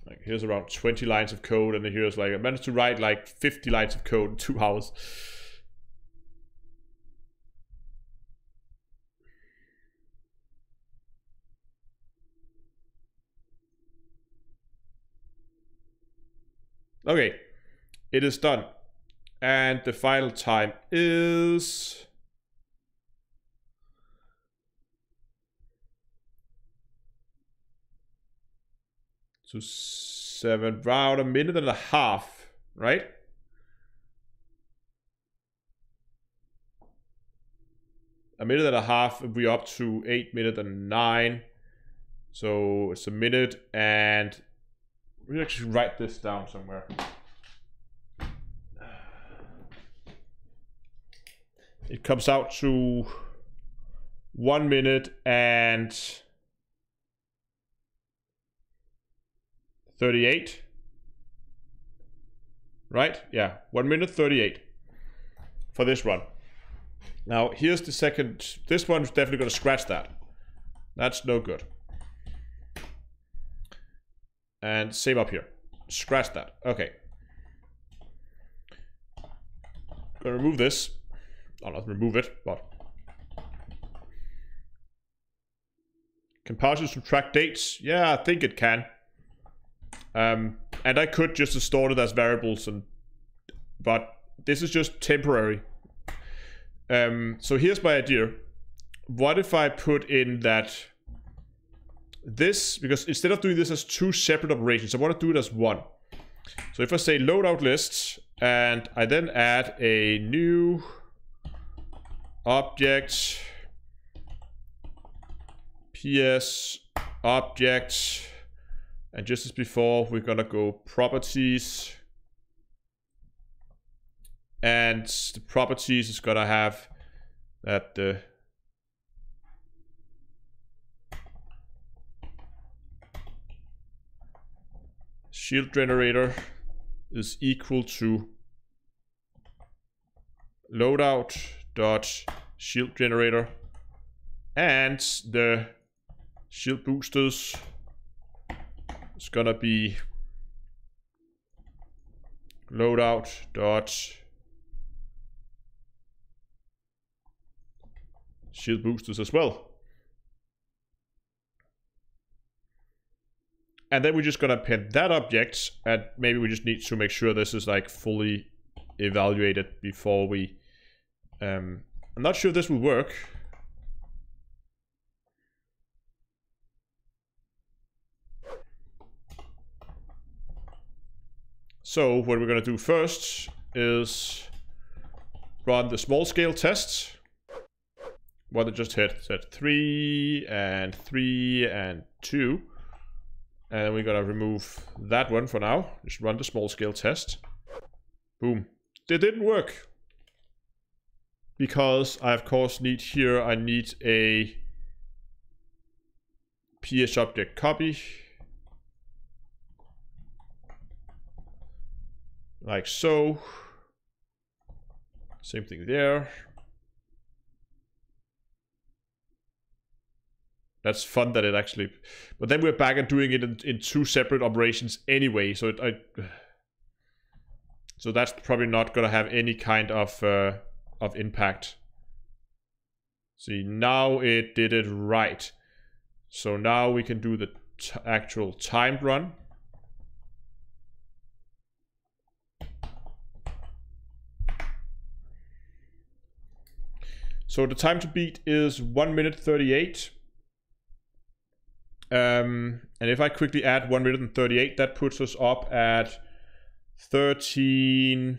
Like, here's around 20 lines of code, and then here's like, I managed to write like 50 lines of code in 2 hours. Okay, it is done. And the final time is... So 7, around a minute and a half, right? A minute and a half, we're up to 8 minutes and 9. So it's a minute, and we'll actually write this down somewhere. It comes out to 1 minute and 38. Right? Yeah, 1 minute 38 for this run. Now, here's the second. This one's definitely going to scratch that. That's no good. And same up here. Scratch that. Okay. Gonna remove this. I'll not remove it, but. Can PowerShell subtract dates? Yeah, I think it can. And I could just store it as variables, but this is just temporary. So here's my idea. What if I put in that this, because instead of doing this as 2 separate operations, I want to do it as one. So if I say loadout lists, and I then add a new object, PS object, and just as before, we're gonna go properties, and the properties is gonna have that the shield generator is equal to loadout dot shield generator, and the shield boosters is gonna be loadout dot shield boosters as well. And then we're just gonna append that object, and maybe we just need to make sure this is like fully evaluated before we I'm not sure if this will work. So what we're going to do first is run the small scale tests. What I just hit, set 3 and 3 and 2. And we're going to remove that one for now. Just run the small scale test. Boom. It didn't work. Because I of course need here, I need a PS object copy. Like so. Same thing there. That's fun that it actually... But then we're back and doing it in 2 separate operations anyway. So so that's probably not going to have any kind of impact. See, now it did it right. So now we can do the actual timed run. So the time to beat is 1 minute 38. And if I quickly add 1 minute and 38, that puts us up at 13:40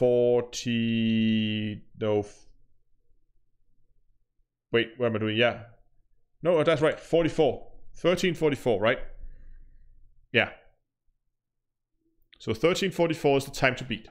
40... No. Wait, what am I doing? Yeah. No, that's right. 44. 1344, right? Yeah. So 1344 is the time to beat.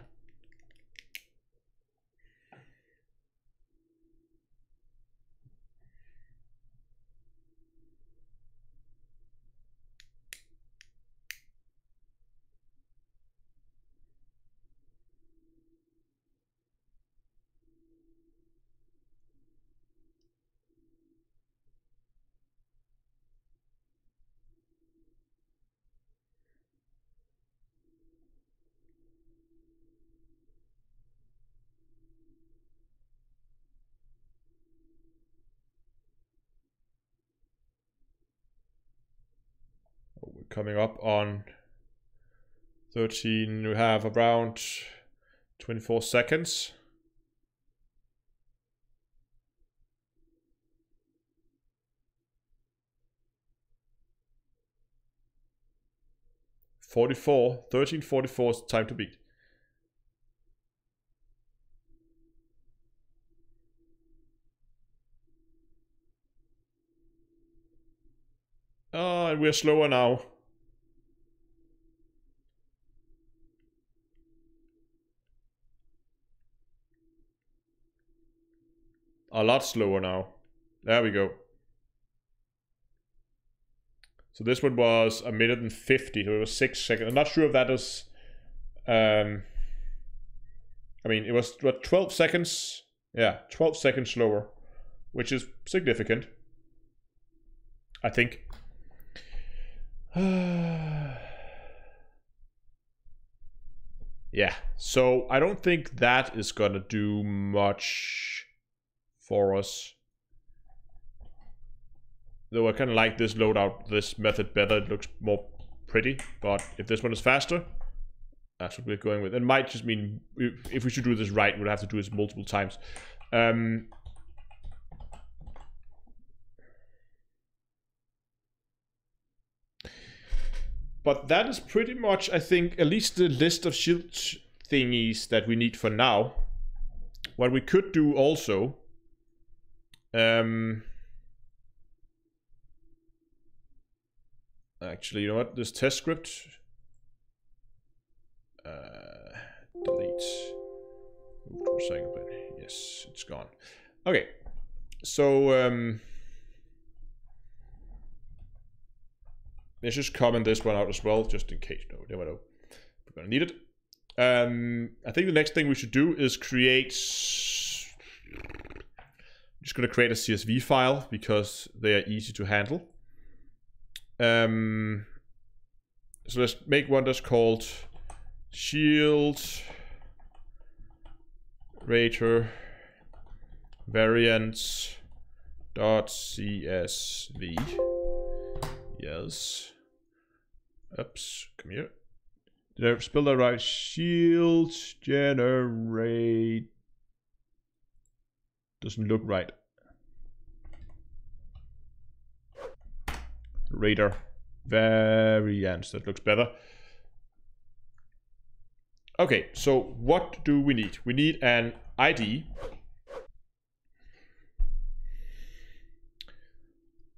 We're coming up on 13. We have around 24 seconds. .44, 1344 is the time to beat. Oh, and we're slower now. A lot slower now. There we go. So this one was 1:50, so it was 6 seconds. I'm not sure if that is... I mean, it was what, 12 seconds? Yeah, 12 seconds slower, which is significant, I think. Yeah, so I don't think that is gonna do much for us. Though I kind of like this loadout, this method better. It looks more pretty, but if this one is faster, that's what we're going with. It might just mean if we should do this right, we'll have to do this multiple times. But that is pretty much, I think, at least the list of shield thingies that we need for now. What we could do also... actually, you know what? This test script... delete. Move to recycle bin. Yes, it's gone. Okay. So, let's just comment this one out as well, just in case. No, never know. We're gonna need it. I think the next thing we should do is create... I'm just gonna create a CSV file because they are easy to handle. So let's make one that's called shield rater variance .csv. Yes. Oops, come here. Did I spell that right? Shield generate doesn't look right. Rater variance, that looks better. Okay, so what do we need? We need an ID.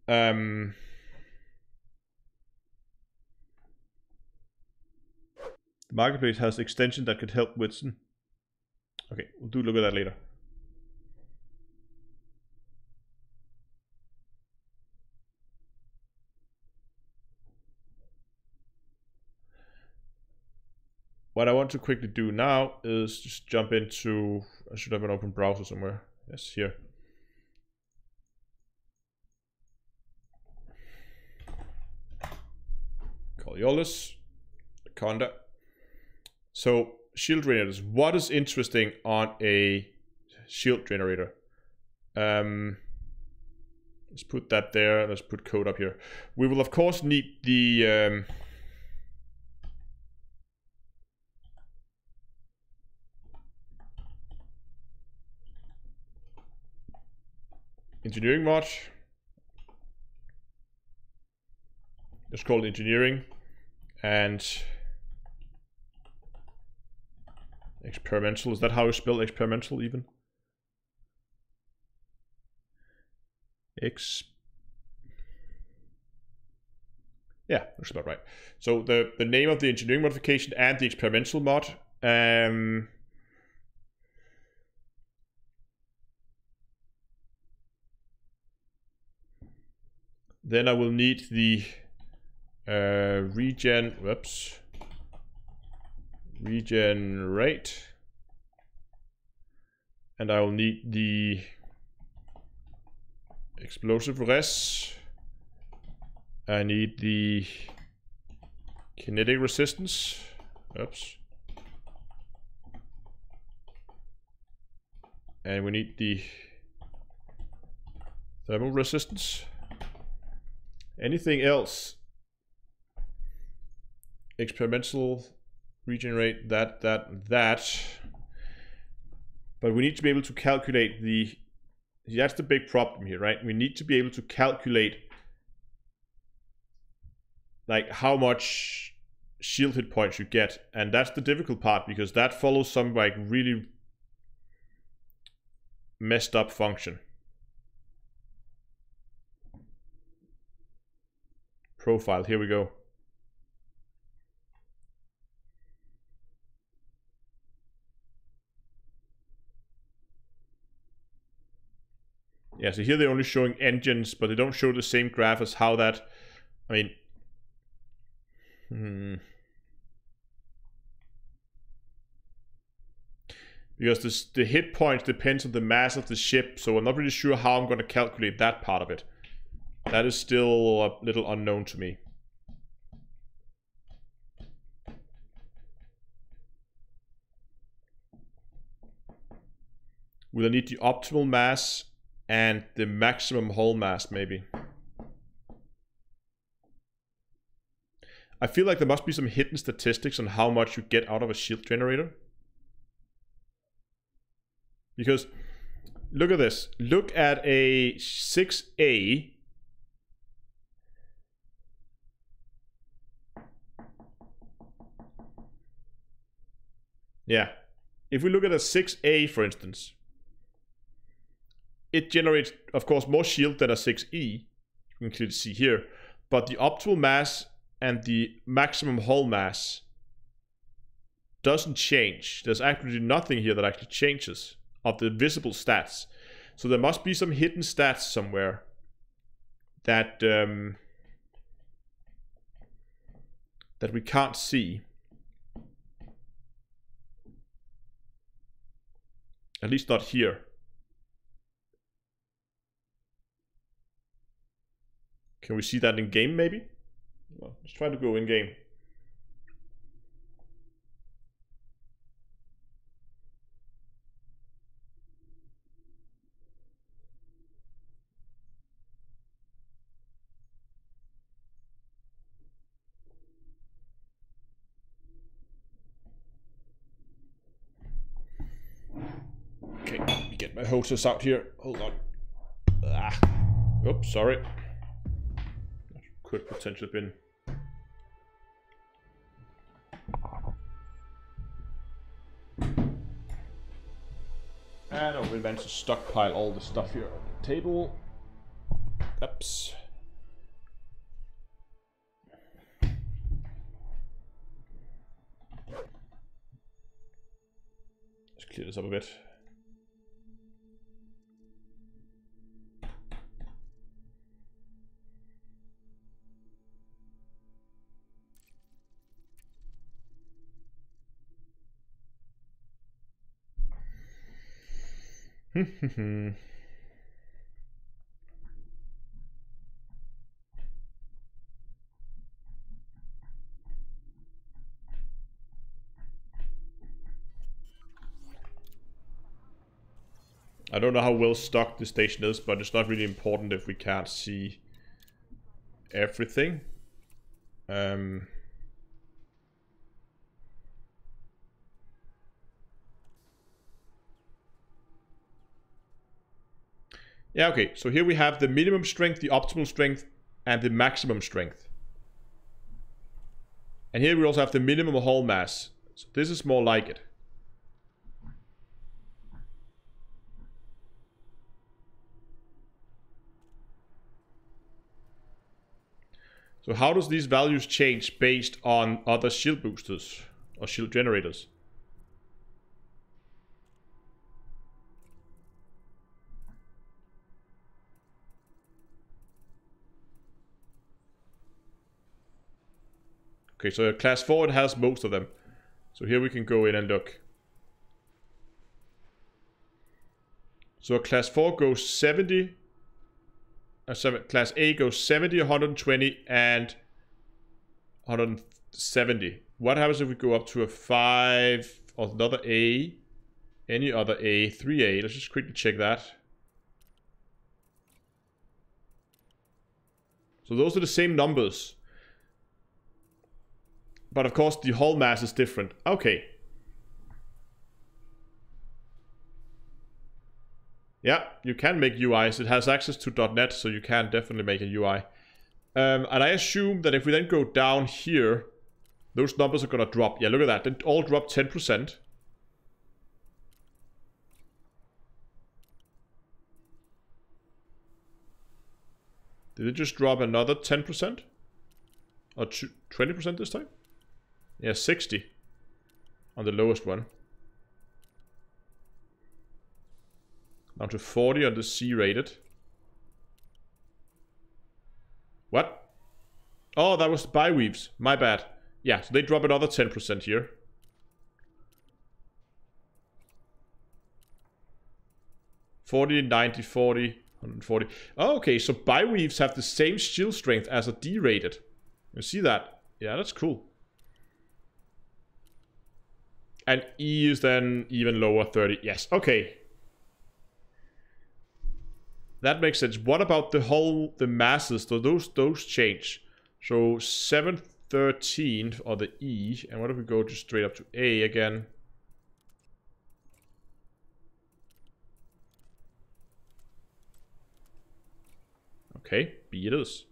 The marketplace has extension that could help with... Okay, we'll do look at that later. What I want to quickly do now is just jump into... I should have an open browser somewhere. Yes, here. Coriolis, Conda. So, shield generators. What is interesting on a shield generator? Let's put that there. Let's put code up here. We will, of course, need the... engineering mod. It's called engineering, and Experimental, is that how you spell experimental even? Yeah, that's about right. So the name of the engineering modification and the experimental mod. Then I will need the regenerate, and I will need the explosive res. I need the kinetic resistance. Oops. And we need the thermal resistance. Anything else? Experimental, regenerate, that. But we need to be able to calculate the... That's the big problem here, right? We need to be able to calculate like how much shield hit points you get. And that's the difficult part, because that follows some like really messed up function. Profile, here we go. Yeah, so here they're only showing engines, but they don't show the same graph as how that, I mean, because the hit points depends on the mass of the ship, so I'm not really sure how I'm going to calculate that part of it. That is still a little unknown to me. Will I need the optimal mass and the maximum hull mass, maybe? I feel like there must be some hidden statistics on how much you get out of a shield generator. Because, look at this. Look at a 6A. Yeah. If we look at a 6A, for instance, it generates, of course, more shield than a 6E. You can clearly see here. But the optimal mass and the maximum hull mass doesn't change. There's actually nothing here that actually changes of the visible stats. So there must be some hidden stats somewhere that that we can't see. At least not here. Can we see that in game maybe? Well, let's try to go in game. Okay, let me get my hoses out here. Hold on. Oops, sorry. That could potentially have been. And I'll manage to stockpile all the stuff here on the table. Oops. Let's clear this up a bit. I don't know how well stocked the station is, but it's not really important if we can't see everything. Yeah, okay, so here we have the minimum strength, the optimal strength, and the maximum strength. And here we also have the minimum hull mass. So this is more like it. So how does these values change based on other shield boosters or shield generators? Okay, so class 4 it has most of them. So here we can go in and look. So class 4 goes 70. Class A goes 70, 120, and 170. What happens if we go up to a 5 or another A? Any other A? 3A. Let's just quickly check that. So those are the same numbers. But of course the hull mass is different. Okay. Yeah, you can make UIs. It has access to .NET, so you can definitely make a UI. And I assume that if we then go down here, those numbers are going to drop. Yeah, look at that. They all drop 10%. Did it just drop another 10%? Or 20% this time? Yeah, 60 on the lowest one. Down to 40 on the C rated. What? Oh, that was the bi-weaves. My bad. Yeah, so they drop another 10% here. $40, $90, $40, $140. Oh, okay, so bi-weaves have the same shield strength as a D rated. You see that? Yeah, that's cool. And E is then even lower, 30. Yes, okay. That makes sense. What about the masses? So those change. So 713 or the E, and what if we go just straight up to A again? Okay, B it is.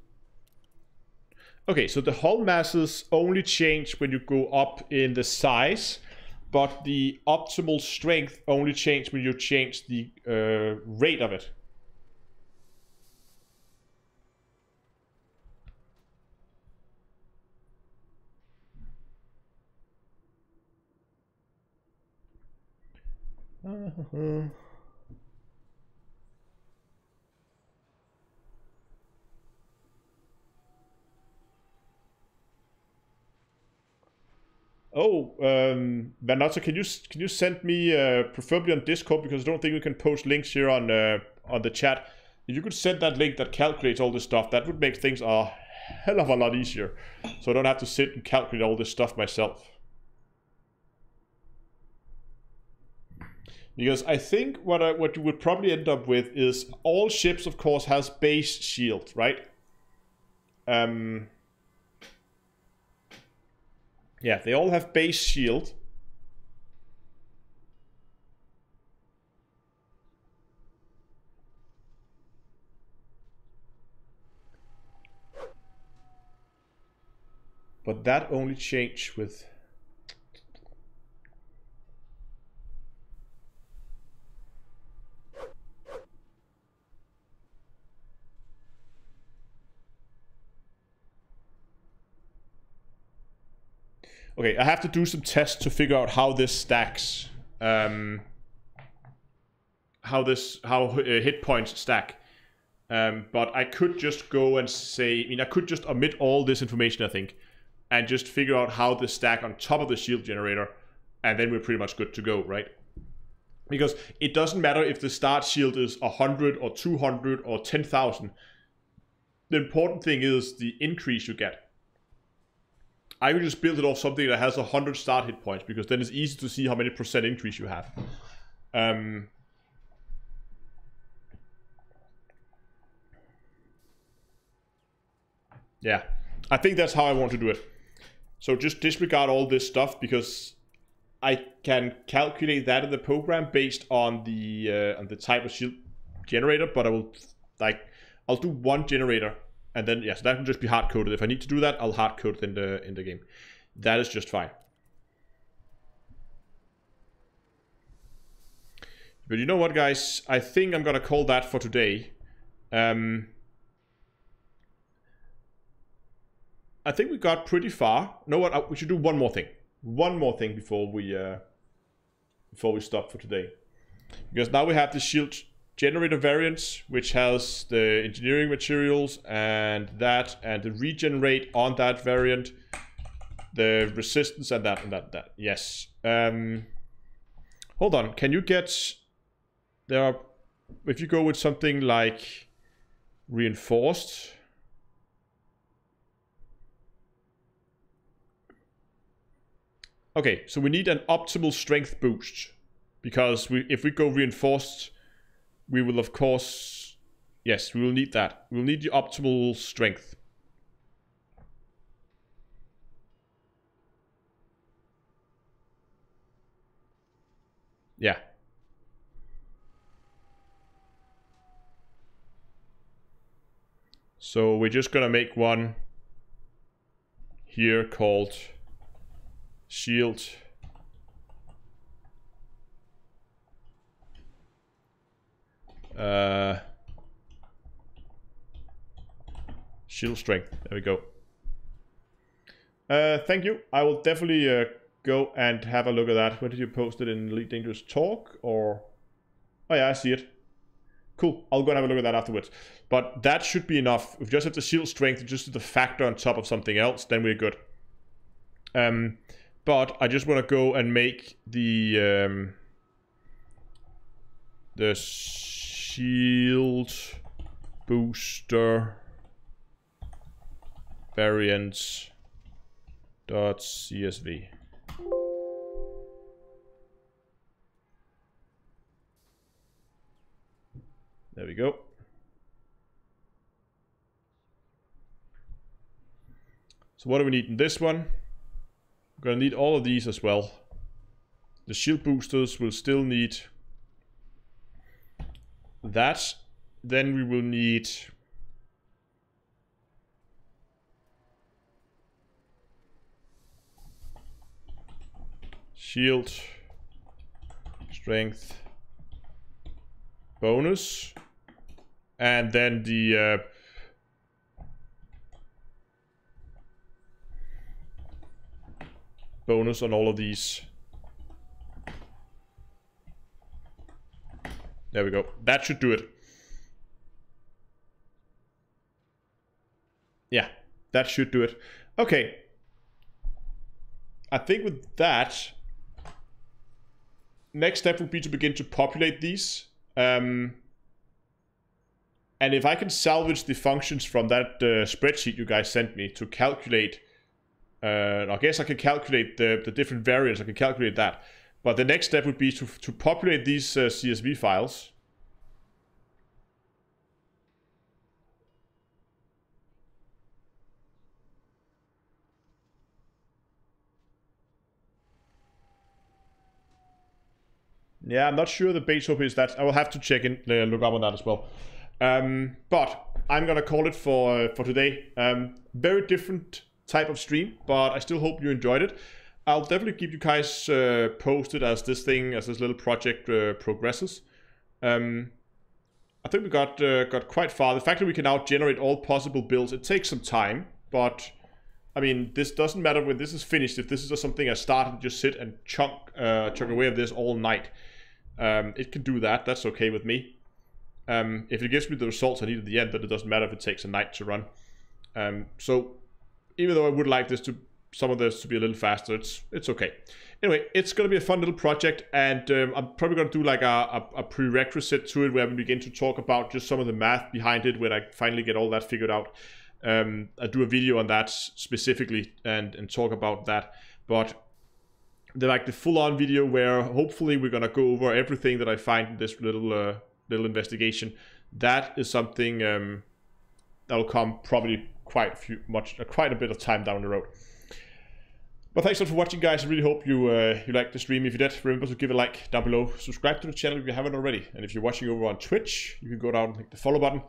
Okay, so the hull masses only change when you go up in the size, but the optimal strength only change when you change the rate of it. Oh, Vanessa, can you send me preferably on Discord, because I don't think we can post links here on the chat. If you could send that link that calculates all this stuff, that would make things a hell of a lot easier. So I don't have to sit and calculate all this stuff myself. Because I think what you would probably end up with is all ships, of course, has base shield, right? Yeah, they all have base shield. But that only changed with... Okay, I have to do some tests to figure out how this stacks. How hit points stack. But I could just go and say... I mean, I could just omit all this information, I think, and just figure out how this stack on top of the shield generator, and then we're pretty much good to go, right? Because it doesn't matter if the start shield is 100 or 200 or 10,000. The important thing is the increase you get. I would just build it off something that has 100 start hit points, because then it's easy to see how many percent increase you have. Yeah, I think that's how I want to do it. So just disregard all this stuff, because I can calculate that in the program based on the type of shield generator, but I'll do one generator. And then, yes, that will just be hard-coded. If I need to do that, I'll hard-code it in the game. That is just fine. But you know what, guys? I think I'm going to call that for today. I think we got pretty far. You know what? We should do one more thing. One more thing before we stop for today. Because now we have the shield generator variant, which has the engineering materials and that, and the regenerate on that variant, the resistance and that. Yes. Hold on. Can you get... There are... If you go with something like reinforced... Okay, so we need an optimal strength boost. Because if we go reinforced, we will of course... Yes, we will need that. We will need the optimal strength. Yeah. So we're just gonna make one here called shield shield strength. There we go. Thank you. I will definitely go and have a look at that. When did you post it? In Elite Dangerous Talk or... Oh yeah, I see it. Cool. I'll go and have a look at that afterwards. But that should be enough. If we just have the shield strength, just the factor on top of something else, then we're good. But I just want to go and make the shield booster variants .csv. There we go. So what do we need in this one? We're going to need all of these as well. The shield boosters will still need that. Then we will need shield strength bonus, and then the bonus on all of these. There we go. That should do it. Yeah, that should do it. Okay. I think with that, next step would be to begin to populate these. And if I can salvage the functions from that spreadsheet you guys sent me to calculate, I guess I can calculate the different variants, I can calculate that. But the next step would be to populate these CSV files. Yeah, I'm not sure the base hope is that. I will have to check in, look up on that as well. But I'm gonna call it for today. Very different type of stream, but I still hope you enjoyed it. I'll definitely keep you guys posted as this little project progresses. I think we got quite far. The fact that we can now generate all possible builds, it takes some time, but I mean, this doesn't matter when this is finished. If this is just something I start and just sit and chunk away at this all night, it can do that. That's okay with me. If it gives me the results I need at the end, then it doesn't matter if it takes a night to run. So even though I would like some of this to be a little faster, it's okay. Anyway, it's going to be a fun little project, and I'm probably going to do like a prerequisite to it where we begin to talk about just some of the math behind it when I finally get all that figured out. I'll do a video on that specifically and talk about that. But the full-on video where hopefully we're going to go over everything that I find in this little investigation, that is something that'll come probably quite a bit of time down the road. But thanks a lot for watching, guys. I really hope you liked the stream. If you did, remember to give a like down below. Subscribe to the channel if you haven't already. And if you're watching over on Twitch, you can go down and click the follow button.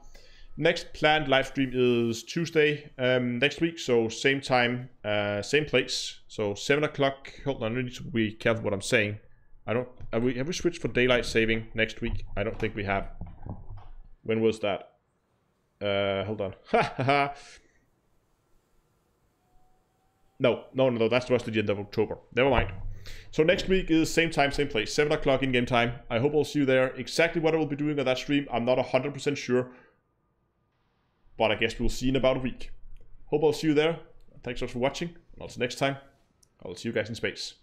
Next planned live stream is Tuesday next week. So same time, same place. So 7 o'clock. Hold on, I need to be careful what I'm saying. Have we switched for daylight saving next week? I don't think we have. When was that? Hold on. No, that was the end of October. Never mind. So next week is same time, same place, 7 o'clock in game time. I hope I'll see you there. Exactly what I will be doing on that stream, I'm not 100% sure. But I guess we'll see in about a week. Hope I'll see you there. Thanks so much for watching. Until next time, I will see you guys in space.